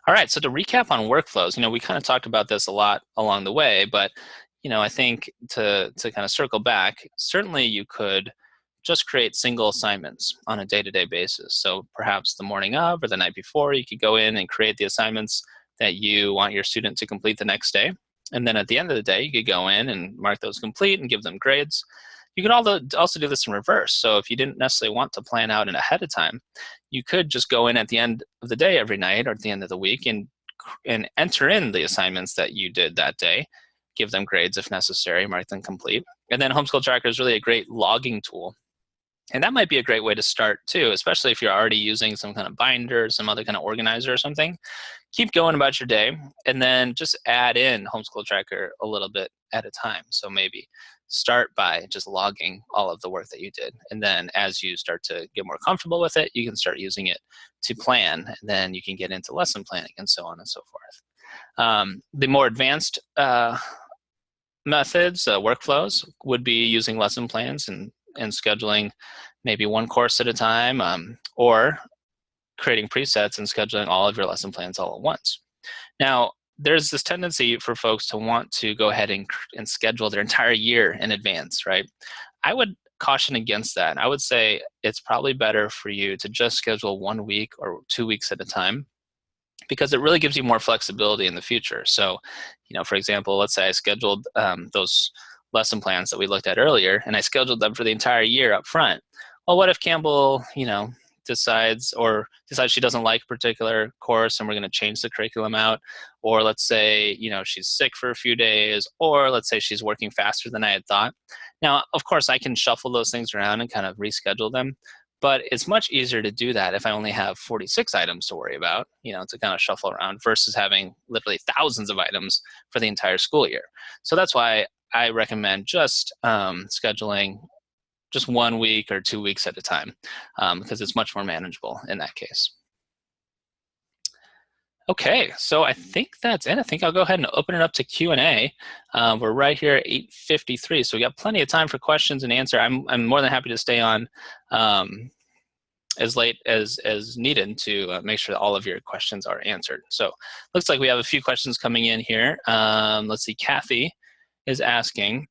All right, so to recap on workflows, we kind of talked about this a lot along the way, but I think to kind of circle back, certainly you could just create single assignments on a day-to-day basis. So perhaps the morning of or the night before, you could go in and create the assignments that you want your student to complete the next day. And then at the end of the day, you could go in and mark those complete and give them grades. You could also do this in reverse. So if you didn't necessarily want to plan out ahead of time, you could just go in at the end of the day every night or at the end of the week and enter in the assignments that you did that day, give them grades if necessary, mark them complete. And then Homeschool Tracker is really a great logging tool. And that might be a great way to start too, especially if you're already using some kind of binder, some other kind of organizer or something. Keep going about your day and then just add in Homeschool Tracker a little bit at a time. So maybe start by just logging all of the work that you did. And then as you start to get more comfortable with it, you can start using it to plan. And then you can get into lesson planning and so on and so forth. The more advanced methods, workflows, would be using lesson plans and scheduling maybe one course at a time, or creating presets and scheduling all of your lesson plans all at once. Now, there's this tendency for folks to want to go ahead and schedule their entire year in advance, right? I would caution against that. I would say it's probably better for you to just schedule 1 week or 2 weeks at a time, because it really gives you more flexibility in the future. So, for example, let's say I scheduled those lesson plans that we looked at earlier, and I scheduled them for the entire year up front. Well, what if Campbell, decides she doesn't like a particular course and we're going to change the curriculum out? Or let's say, she's sick for a few days, or let's say she's working faster than I had thought. Now, of course, I can shuffle those things around and kind of reschedule them, but it's much easier to do that if I only have 46 items to worry about, to kind of shuffle around versus having literally thousands of items for the entire school year. So that's why I recommend just scheduling just 1 week or 2 weeks at a time, because it's much more manageable in that case. Okay, so I think that's it. I think I'll go ahead and open it up to Q&A. We're right here at 8:53, so we got plenty of time for questions and answer. I'm more than happy to stay on as late as needed to make sure that all of your questions are answered. So looks like we have a few questions coming in here. Let's see, Kathy is asking,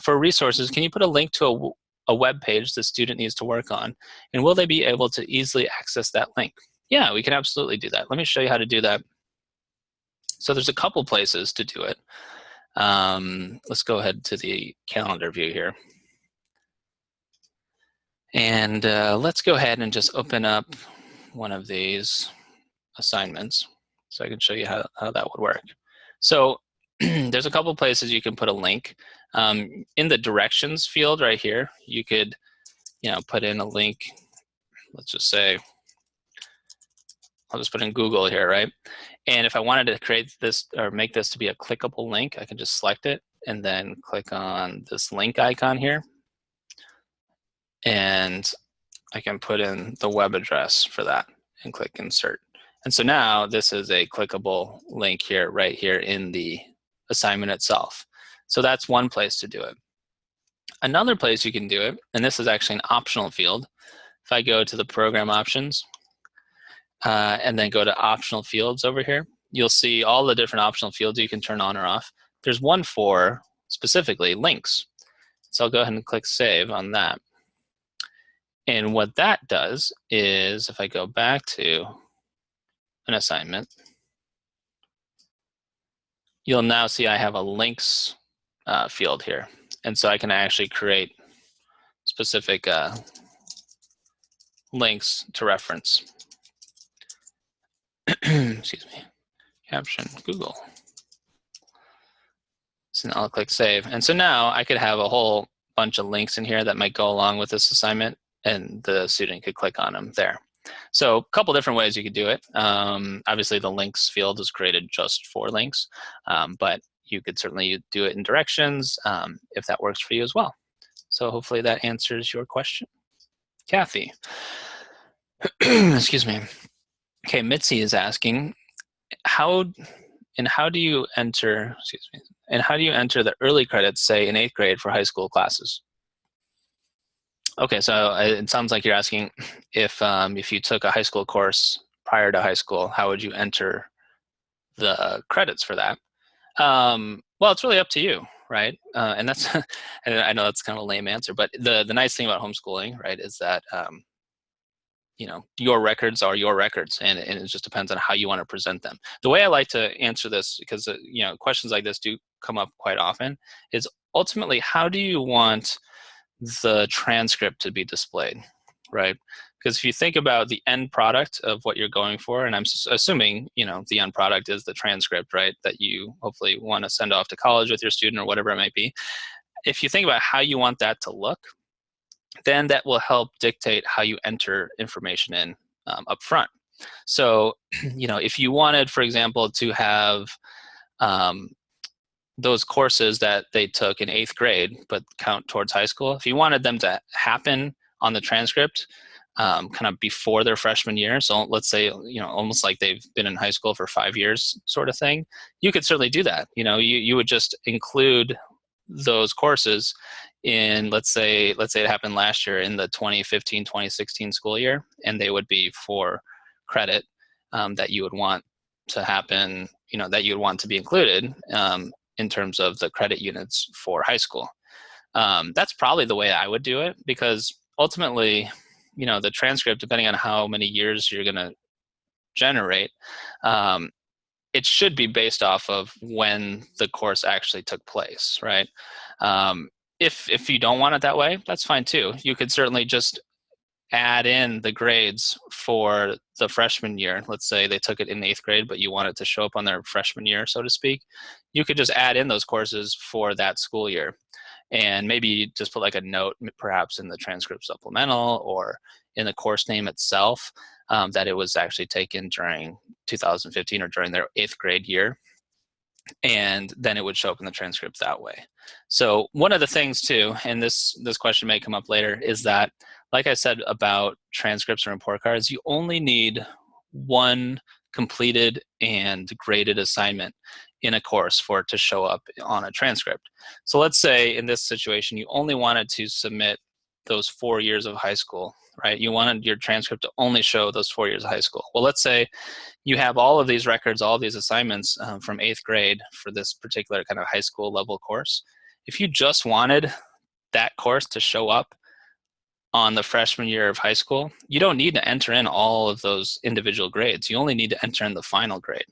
for resources, can you put a link to a web page the student needs to work on, and will they be able to easily access that link? Yeah, we can absolutely do that. Let me show you how to do that. So there's a couple places to do it. Let's go ahead to the calendar view here. And let's go ahead and just open up one of these assignments so I can show you how that would work. So there's a couple places you can put a link. In the directions field right here, you could put in a link. Let's just say, I'll just put in Google here, right? And if I wanted to create this or make this to be a clickable link, I can just select it and then click on this link icon here. And I can put in the web address for that and click insert. And so now this is a clickable link here, right here in the assignment itself. So that's one place to do it. Another place you can do it, and this is actually an optional field. If I go to the program options and then go to optional fields over here, you'll see all the different optional fields you can turn on or off. There's one for specifically links. So I'll go ahead and click save on that. And what that does is, if I go back to an assignment, you'll now see I have a links field here. And so I can actually create specific links to reference. Excuse me, caption Google. So now I'll click save. And so now I could have a whole bunch of links in here that might go along with this assignment, and the student could click on them there. So a couple different ways you could do it. Obviously, the links field is created just for links, but you could certainly do it in directions if that works for you as well. So hopefully that answers your question. Kathy. Excuse me. Okay, Mitzi is asking, how do you enter, excuse me, and how do you enter the early credits, say in 8th grade for high school classes? Okay, so it sounds like you're asking if you took a high school course prior to high school, how would you enter the credits for that? Well, it's really up to you, right? And that's, and I know that's kind of a lame answer, but the nice thing about homeschooling, right, is that your records are your records, and it just depends on how you want to present them. The way I like to answer this, because questions like this do come up quite often, is ultimately how do you want the transcript to be displayed, right? Because if you think about the end product of what you're going for, and I'm assuming the end product is the transcript, right, that you hopefully want to send off to college with your student or whatever it might be. If you think about how you want that to look, then that will help dictate how you enter information in up front. So, if you wanted, for example, to have those courses that they took in 8th grade but count towards high school, if you wanted them to happen on the transcript kind of before their freshman year, so let's say almost like they've been in high school for 5 years sort of thing, you could certainly do that. You would just include those courses in, let's say it happened last year in the 2015-2016 school year, and they would be for credit that you would want to happen, that you would want to be included in terms of the credit units for high school. That's probably the way I would do it, because ultimately, the transcript, depending on how many years you're going to generate, it should be based off of when the course actually took place, right? If you don't want it that way, that's fine too. You could certainly just add in the grades for the freshman year. Let's say they took it in 8th grade, but you want it to show up on their freshman year, so to speak. You could just add in those courses for that school year. And maybe just put like a note, perhaps in the transcript supplemental or in the course name itself, that it was actually taken during 2015 or during their 8th grade year. And then it would show up in the transcript that way. So one of the things too, and this question may come up later, is that, like I said about transcripts and report cards, you only need one completed and graded assignment in a course for it to show up on a transcript. So let's say in this situation, you only wanted to submit those 4 years of high school, right? You wanted your transcript to only show those 4 years of high school. Well, let's say you have all of these records, all of these assignments from 8th grade for this particular kind of high school level course. If you just wanted that course to show up on the freshman year of high school, you don't need to enter in all of those individual grades. You only need to enter in the final grade.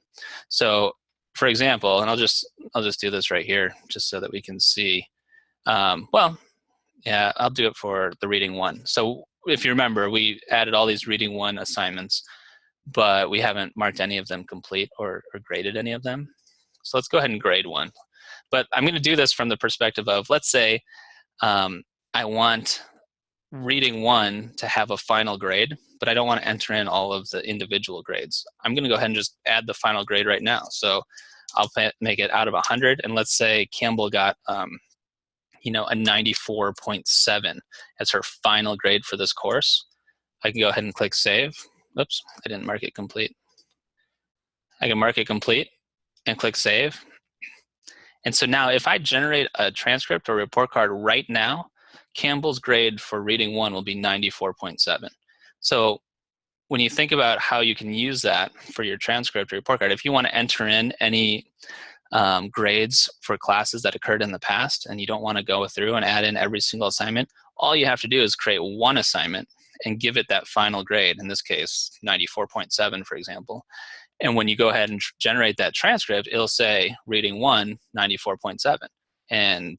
So, for example, and I'll just do this right here just so that we can see. Well, yeah, I'll do it for the reading one. So if you remember, we added all these reading one assignments, but we haven't marked any of them complete or graded any of them. So let's go ahead and grade one. But I'm going to do this from the perspective of, let's say I want reading one to have a final grade, but I don't want to enter in all of the individual grades. I'm going to go ahead and just add the final grade right now. So I'll make it out of 100, and let's say Campbell got a 94.7 as her final grade for this course. I can go ahead and click save. Oops, I didn't mark it complete. I can mark it complete and click save. And so now if I generate a transcript or report card right now, Campbell's grade for reading one will be 94.7. So when you think about how you can use that for your transcript or report card, if you want to enter in any grades for classes that occurred in the past and you don't want to go through and add in every single assignment, all you have to do is create one assignment and give it that final grade, in this case 94.7 for example. And when you go ahead and generate that transcript, it'll say reading one 94.7, and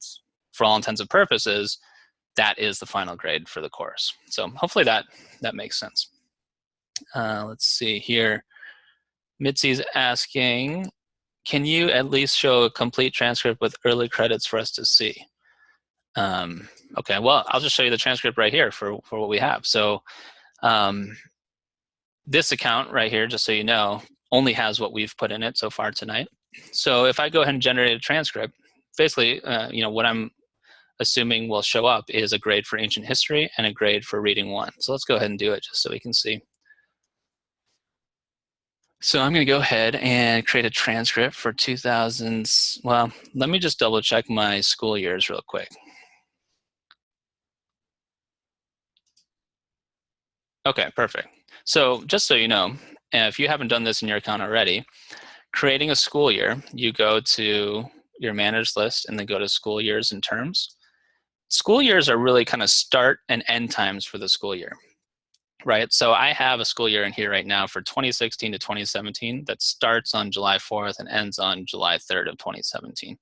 for all intents and purposes that is the final grade for the course. So hopefully that makes sense. Let's see here. Mitzi's asking, can you at least show a complete transcript with early credits for us to see? Okay, well, I'll just show you the transcript right here for what we have. So This account right here, just so you know, only has what we've put in it so far tonight. So if I go ahead and generate a transcript, basically, what I'm assuming will show up is a grade for ancient history and a grade for reading one. So let's go ahead and do it just so we can see. So I'm going to go ahead and create a transcript for 2000s. Well, let me just double check my school years real quick. Okay, perfect. So just so you know, if you haven't done this in your account already, creating a school year, you go to your managed list and then go to school years and terms. School years are really kind of start and end times for the school year, right? So I have a school year in here right now for 2016 to 2017 that starts on July 4th and ends on July 3rd of 2017.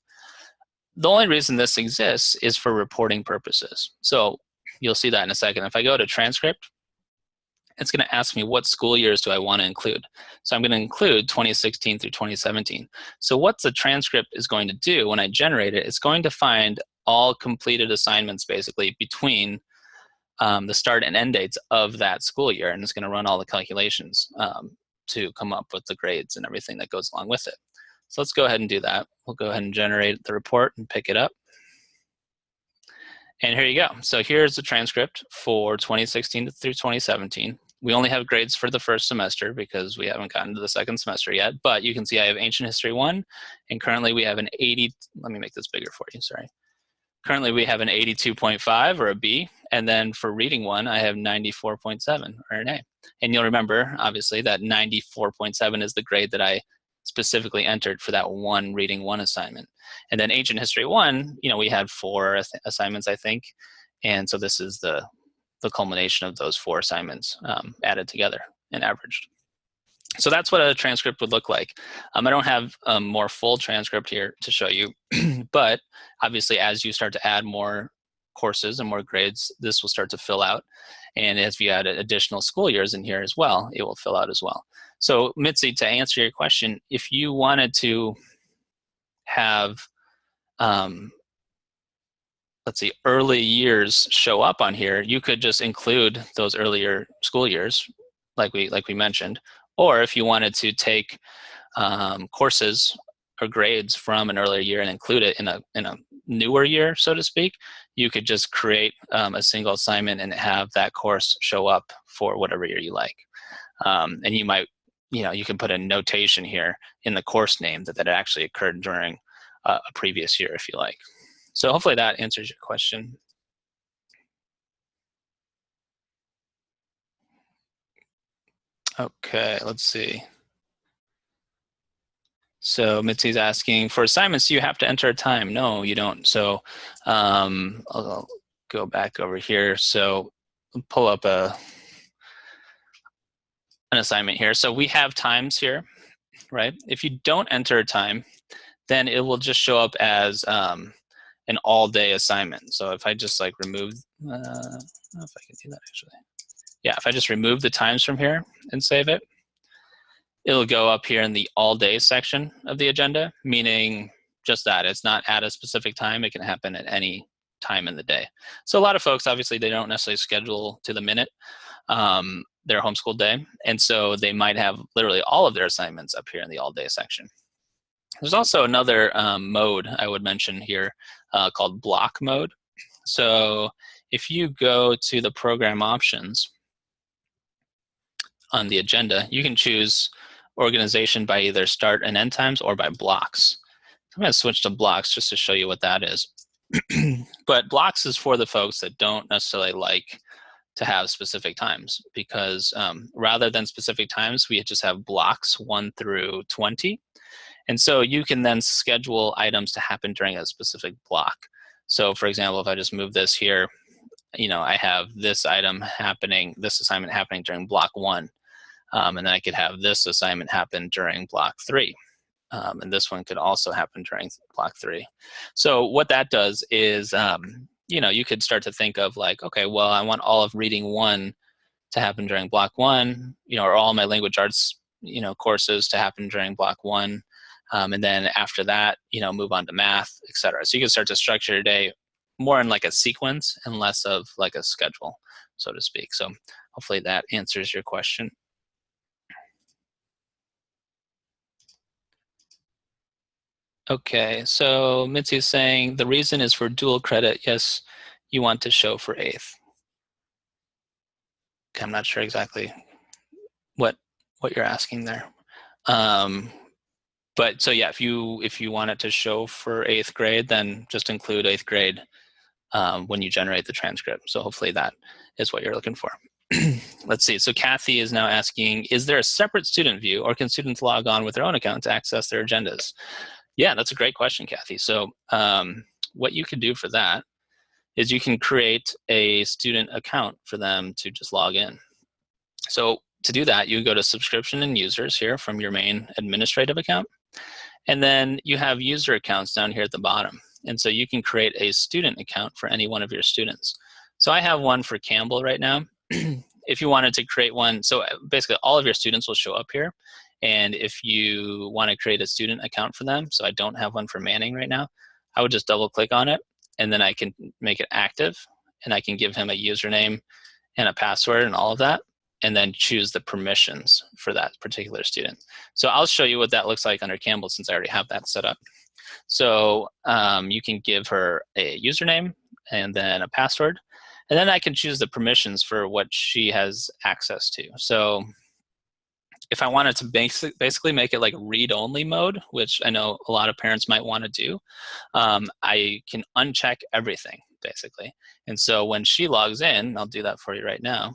The only reason this exists is for reporting purposes. So you'll see that in a second. If I go to transcript, it's going to ask me what school years do I want to include. So I'm going to include 2016 through 2017. So what the transcript is going to do when I generate it, it's going to find all completed assignments basically between the start and end dates of that school year, and it's going to run all the calculations to come up with the grades and everything that goes along with it. So let's go ahead and do that. We'll go ahead and generate the report and pick it up. And here you go. So here's the transcript for 2016 through 2017. We only have grades for the first semester because we haven't gotten to the second semester yet, but you can see I have Ancient History 1, and currently we have an 80, let me make this bigger for you, sorry. Currently we have an 82.5 or a B, and then for Reading 1, I have 94.7 or an A. And you'll remember, obviously, that 94.7 is the grade that I specifically entered for that one Reading 1 assignment. And then Ancient History 1, we had 4 assignments, I think, and so this is the culmination of those 4 assignments added together and averaged. So that's what a transcript would look like. I don't have a more full transcript here to show you, but obviously as you start to add more courses and more grades, this will start to fill out. And if you add additional school years in here as well, it will fill out as well. So Mitzi, to answer your question, if you wanted to have let's see, early years show up on here, you could just include those earlier school years, like we mentioned. Or if you wanted to take courses or grades from an earlier year and include it in a newer year, so to speak, you could just create a single assignment and have that course show up for whatever year you like. And you might, you can put a notation here in the course name that actually occurred during a previous year, if you like. So hopefully that answers your question. Okay, let's see. So Mitzi's asking, for assignments, do you have to enter a time? No, you don't. So I'll go back over here. So pull up an assignment here. So we have times here, right? If you don't enter a time, then it will just show up as an all-day assignment. So if I just remove, I don't know if I can do that actually. Yeah, if I just remove the times from here and save it, it'll go up here in the all-day section of the agenda, meaning just that. It's not at a specific time. It can happen at any time in the day. So a lot of folks, obviously, they don't necessarily schedule to the minute their homeschool day, and so they might have literally all of their assignments up here in the all-day section. There's also another mode I would mention here called block mode. So if you go to the program options on the agenda, you can choose organization by either start and end times or by blocks. I'm going to switch to blocks just to show you what that is. But blocks is for the folks that don't necessarily like to have specific times, because rather than specific times, we just have blocks 1 through 20. And so you can then schedule items to happen during a specific block. So for example, if I just move this here, I have this item happening, this assignment happening during block 1. And then I could have this assignment happen during block 3. And this one could also happen during block 3. So what that does is, you could start to think of okay, well, I want all of Reading 1 to happen during block 1, or all my language arts, courses to happen during block 1. And then after that, move on to math, etc. So you can start to structure your day more in a sequence and less of a schedule, so to speak. So hopefully that answers your question. Okay, so Mitzi is saying the reason is for dual credit. Yes, you want to show for eighth. Okay, I'm not sure exactly what you're asking there. But so yeah, if you want it to show for eighth grade, then just include eighth grade when you generate the transcript. So hopefully that is what you're looking for. Let's see. So Kathy is now asking, is there a separate student view, or can students log on with their own account to access their agendas? Yeah, that's a great question, Kathy. So what you can do for that is you can create a student account for them to just log in. So to do that, you go to subscription and users here from your main administrative account. And then you have user accounts down here at the bottom. And so you can create a student account for any one of your students. So I have one for Campbell right now. If you wanted to create one, so basically all of your students will show up here. And if you want to create a student account for them, so I don't have one for Manning right now, I would just double click on it, and then I can make it active, and I can give him a username and a password and all of that, and then choose the permissions for that particular student. So I'll show you what that looks like under Campbell since I already have that set up. So you can give her a username and then a password, and then I can choose the permissions for what she has access to. So if I wanted to basically make it like read-only mode, which I know a lot of parents might want to do, I can uncheck everything basically. And so when she logs in, I'll do that for you right now.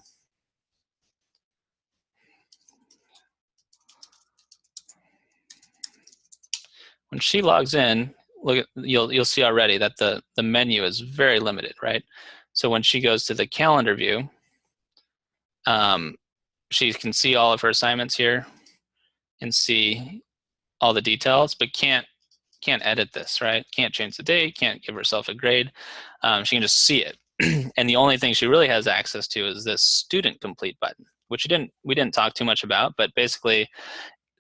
When she logs in, look at, you'll see already that the menu is very limited, right? So when she goes to the calendar view, she can see all of her assignments here and see all the details, but can't edit this, right? Can't change the date, can't give herself a grade. She can just see it. And the only thing she really has access to is this student complete button, which we didn't talk too much about, but basically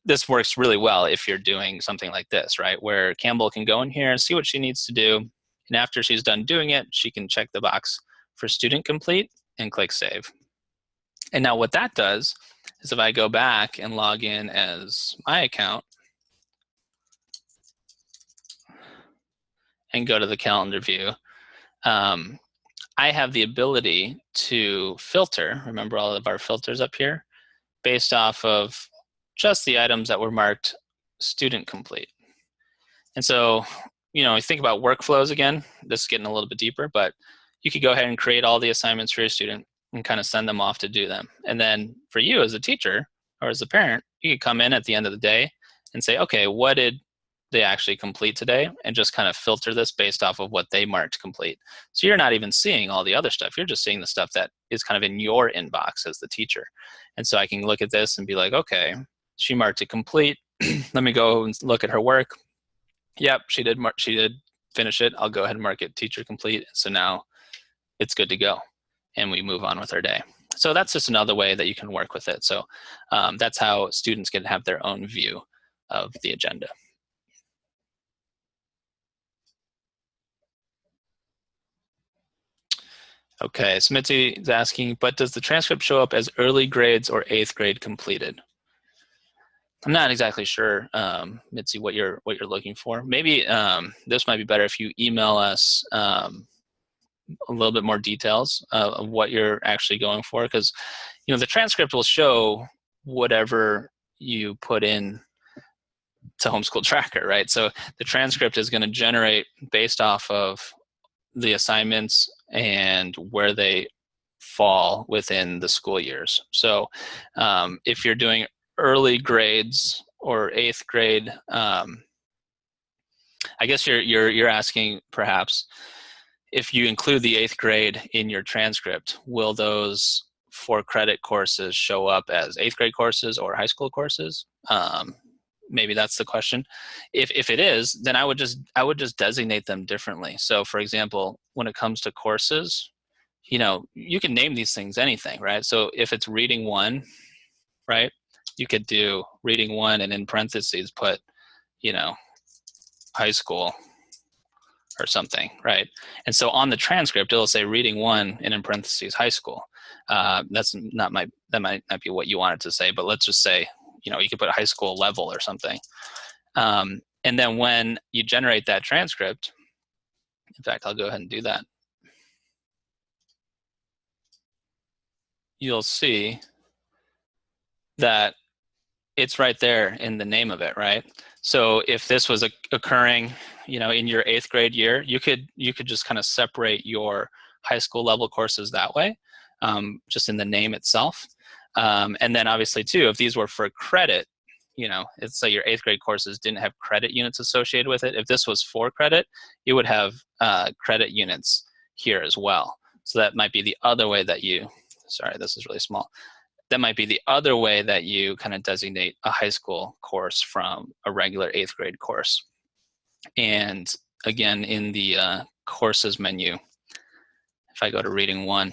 this works really well if you're doing something like this, right? Where Campbell can go in here and see what she needs to do. And after she's done doing it, she can check the box for student complete and click save. And now what that does is if I go back and log in as my account and go to the calendar view, I have the ability to filter, remember all of our filters up here, based off of just the items that were marked student complete. And so, you know, you think about workflows again, this is getting a little bit deeper, but you could go ahead and create all the assignments for your student and kind of send them off to do them. And then for you as a teacher or as a parent, you could come in at the end of the day and say, okay, what did they actually complete today? And just kind of filter this based off of what they marked complete. So you're not even seeing all the other stuff. You're just seeing the stuff that is kind of in your inbox as the teacher. And so I can look at this and be like, okay, she marked it complete. Let me go and look at her work. Yep, she did finish it. I'll go ahead and mark it teacher complete. So now it's good to go. And we move on with our day. So that's just another way that you can work with it. So that's how students can have their own view of the agenda. Okay, Smithy is asking, but does the transcript show up as early grades or eighth grade completed? I'm not exactly sure, Mitzi, what you're looking for. Maybe this might be better if you email us a little bit more details of what you're actually going for, because you know the transcript will show whatever you put in to Homeschool Tracker, right? So the transcript is going to generate based off of the assignments and where they fall within the school years. So if you're doing early grades or eighth grade, I guess you're asking perhaps if you include the eighth grade in your transcript, will those 4 credit courses show up as eighth grade courses or high school courses? Maybe that's the question. If it is, then I would just designate them differently. So for example, when it comes to courses, you know, you can name these things anything, right? So if it's reading 1, right, you could do reading 1 and in parentheses put, you know, high school or something, right? And so on the transcript, it'll say reading 1 and in parentheses high school. That might not be what you wanted to say, but let's just say, you know, you could put high school level or something. And then when you generate that transcript, in fact, I'll go ahead and do that. You'll see that it's right there in the name of it, right? So if this was occurring, in your 8th grade year, you could just kind of separate your high school level courses that way, just in the name itself. And then obviously too, if these were for credit, let's say your 8th grade courses didn't have credit units associated with it. If this was for credit, you would have credit units here as well. So that might be the other way that sorry, this is really small. That might be the other way that you kind of designate a high school course from a regular 8th grade course. And again, in the courses menu, if I go to reading 1,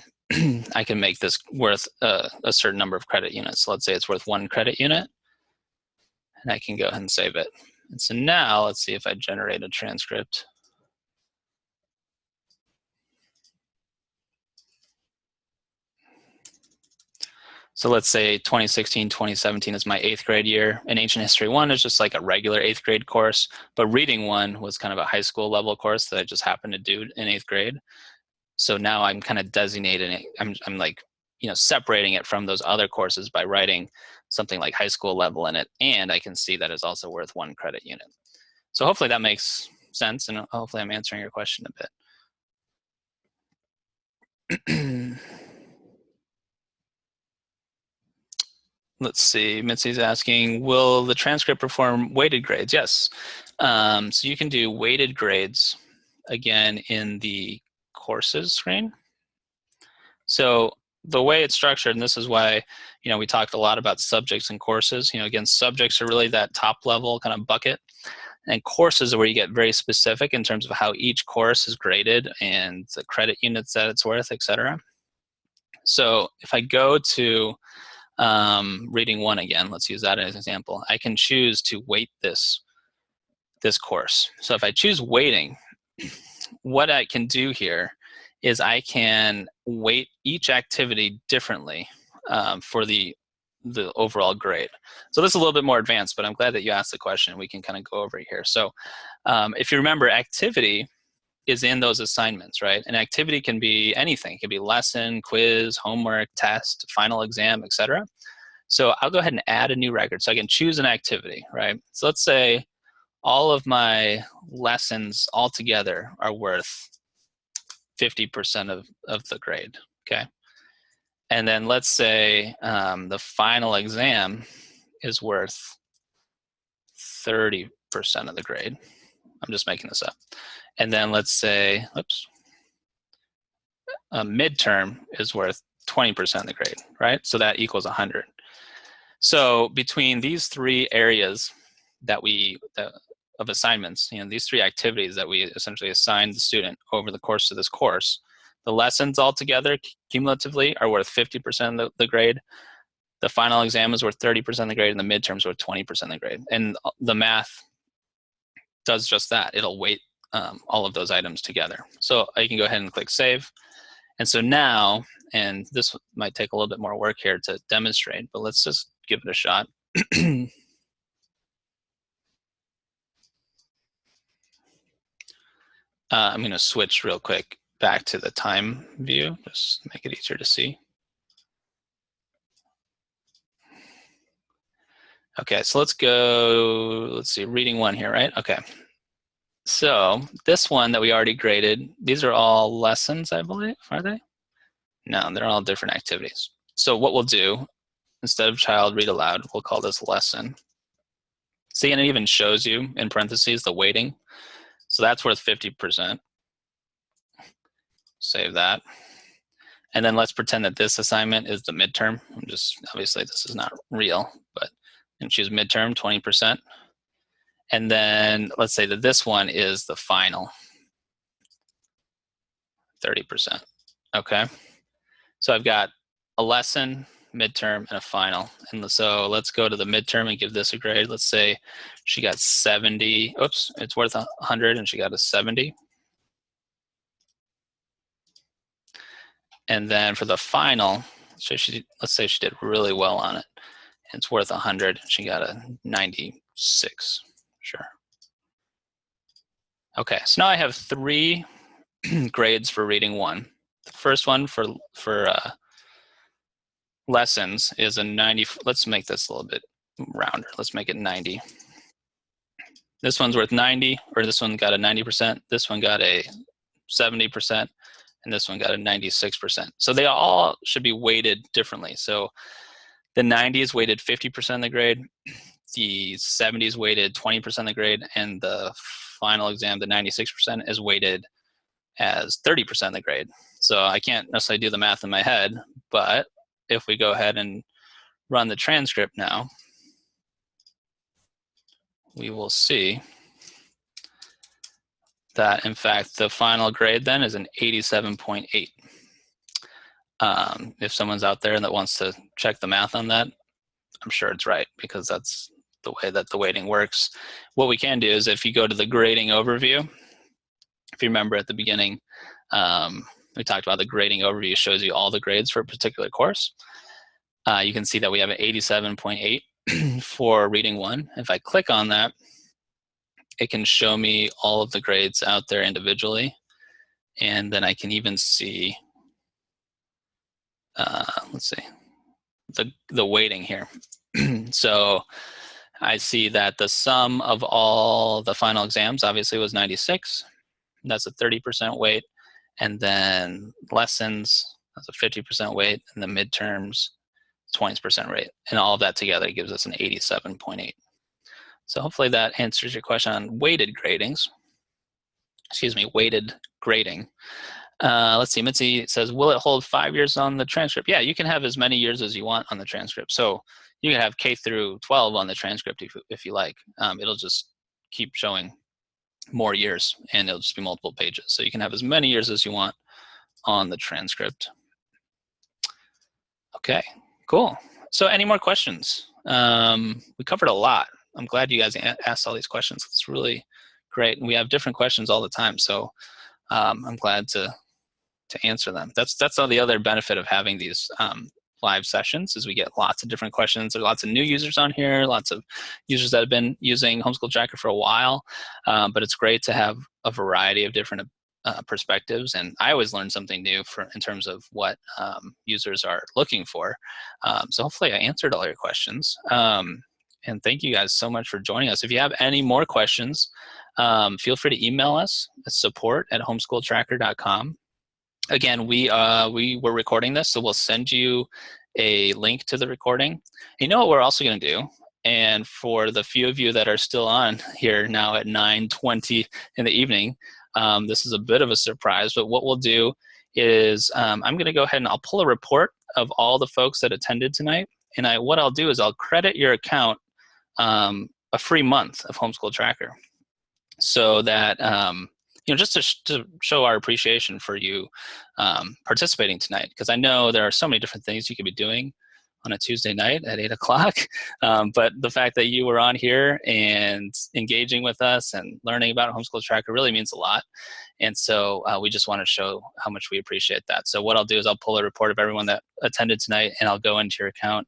I can make this worth a certain number of credit units. So let's say it's worth 1 credit unit, and I can go ahead and save it. And so now let's see if I generate a transcript. So let's say 2016, 2017 is my 8th grade year, and Ancient History 1 is just like a regular 8th grade course, but Reading 1 was kind of a high school level course that I just happened to do in 8th grade. So now I'm kind of designating it, I'm like, separating it from those other courses by writing something like high school level in it, and I can see that it's also worth 1 credit unit. So hopefully that makes sense, and hopefully I'm answering your question a bit. Let's see, Mitzi's asking, will the transcript perform weighted grades? Yes. So you can do weighted grades, again, in the courses screen. So the way it's structured, and this is why, we talked a lot about subjects and courses. Again, subjects are really that top level kind of bucket, and courses are where you get very specific in terms of how each course is graded and the credit units that it's worth, etc. So if I go to Reading 1 again, let's use that as an example. I can choose to weight this course. So if I choose weighting, what I can do here is I can weight each activity differently for the overall grade. So this is a little bit more advanced, but I'm glad that you asked the question. We can kind of go over it here. So if you remember, activity is in those assignments, right? An activity can be anything. It can be lesson, quiz, homework, test, final exam, etc. So I'll go ahead and add a new record. So I can choose an activity, right? So let's say all of my lessons altogether are worth 50% of the grade, okay? And then let's say the final exam is worth 30% of the grade. I'm just making this up. And then let's say, oops, a midterm is worth 20% of the grade, right? So that equals 100. So between these 3 areas of assignments, these 3 activities that we essentially assign the student over the course of this course, the lessons altogether cumulatively are worth 50% of the grade. The final exam is worth 30% of the grade, and the midterms are worth 20% of the grade. And the math does just that. It'll weight all of those items together. So I can go ahead and click save. And so now, and this might take a little bit more work here to demonstrate, but let's just give it a shot. I'm going to switch real quick back to the time view, just make it easier to see. Okay, so let's see, Reading 1 here, right? Okay. So this one that we already graded, these are all lessons, I believe, are they? No, they're all different activities. So what we'll do, instead of child read aloud, we'll call this lesson. See, and it even shows you in parentheses the weighting. So that's worth 50%. Save that. And then let's pretend that this assignment is the midterm. Obviously this is not real, but and choose midterm, 20%. And then let's say that this one is the final, 30%. Okay. So I've got a lesson, midterm, and a final. And so let's go to the midterm and give this a grade. Let's say she got 70. Oops, it's worth 100 and she got a 70. And then for the final, so let's say she did really well on it. It's worth 100. She got a 96. Sure. Okay, so now I have 3 grades for reading 1. The first one for lessons is a 90. Let's make this a little bit rounder. Let's make it 90. This one's worth 90, or this one got a 90%. This one got a 70%, and this one got a 96%. So they all should be weighted differently. So the 90 is weighted 50% of the grade, the 70 is weighted 20% of the grade, and the final exam, the 96%, is weighted as 30% of the grade. So I can't necessarily do the math in my head, but if we go ahead and run the transcript now, we will see that, in fact, the final grade then is an 87.8. If someone's out there that wants to check the math on that, I'm sure it's right, because that's the way that the weighting works. What we can do is, if you go to the grading overview, if you remember at the beginning, we talked about the grading overview shows you all the grades for a particular course. You can see that we have an 87.8 for reading 1. If I click on that, it can show me all of the grades out there individually. And then I can even see, let's see, the weighting here. So I see that the sum of all the final exams obviously was 96. That's a 30% weight. And then lessons, that's a 50% weight. And the midterms, 20% rate. And all of that together gives us an 87.8. So hopefully that answers your question on weighted gradings. Excuse me, weighted grading. Let's see, Mitzi says, will it hold 5 years on the transcript? Yeah, you can have as many years as you want on the transcript. So you can have K through 12 on the transcript if you like. It'll just keep showing more years, and it'll just be multiple pages. So you can have as many years as you want on the transcript. Okay, cool. So any more questions? We covered a lot. I'm glad you guys asked all these questions. It's really great. And we have different questions all the time. So I'm glad to answer them. That's all the other benefit of having these live sessions, is we get lots of different questions. There's lots of new users on here, lots of users that have been using Homeschool Tracker for a while. But it's great to have a variety of different perspectives, and I always learn something new in terms of what users are looking for. So hopefully I answered all your questions. And thank you guys so much for joining us. If you have any more questions, feel free to email us at support@homeschooltracker.com. Again, we were recording this, so we'll send you a link to the recording. You know what we're also going to do? And for the few of you that are still on here now at 9:20 in the evening, this is a bit of a surprise, but what we'll do is I'm going to go ahead and I'll pull a report of all the folks that attended tonight. And what I'll do is I'll credit your account a free month of Homeschool Tracker, so that just to show our appreciation for you participating tonight, because I know there are so many different things you could be doing on a Tuesday night at 8 o'clock. But the fact that you were on here and engaging with us and learning about Homeschool Tracker really means a lot. And so we just want to show how much we appreciate that. So what I'll do is I'll pull a report of everyone that attended tonight, and I'll go into your account,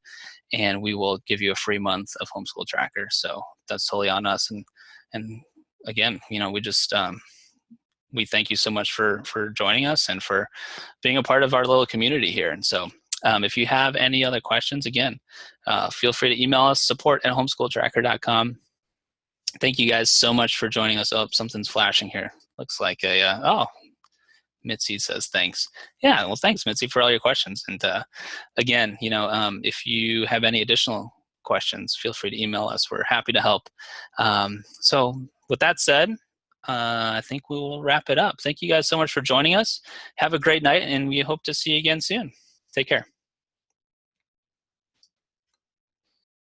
and we will give you a free month of Homeschool Tracker. So that's totally on us. And again, we just we thank you so much for joining us and for being a part of our little community here. And so if you have any other questions, again, feel free to email us, support@homeschooltracker.com. Thank you guys so much for joining us. Oh, something's flashing here. Looks like oh, Mitzi says thanks. Yeah, well, thanks, Mitzi, for all your questions. And again, if you have any additional questions, feel free to email us. We're happy to help. So with that said, I think we will wrap it up. Thank you guys so much for joining us. Have a great night, and we hope to see you again soon. Take care.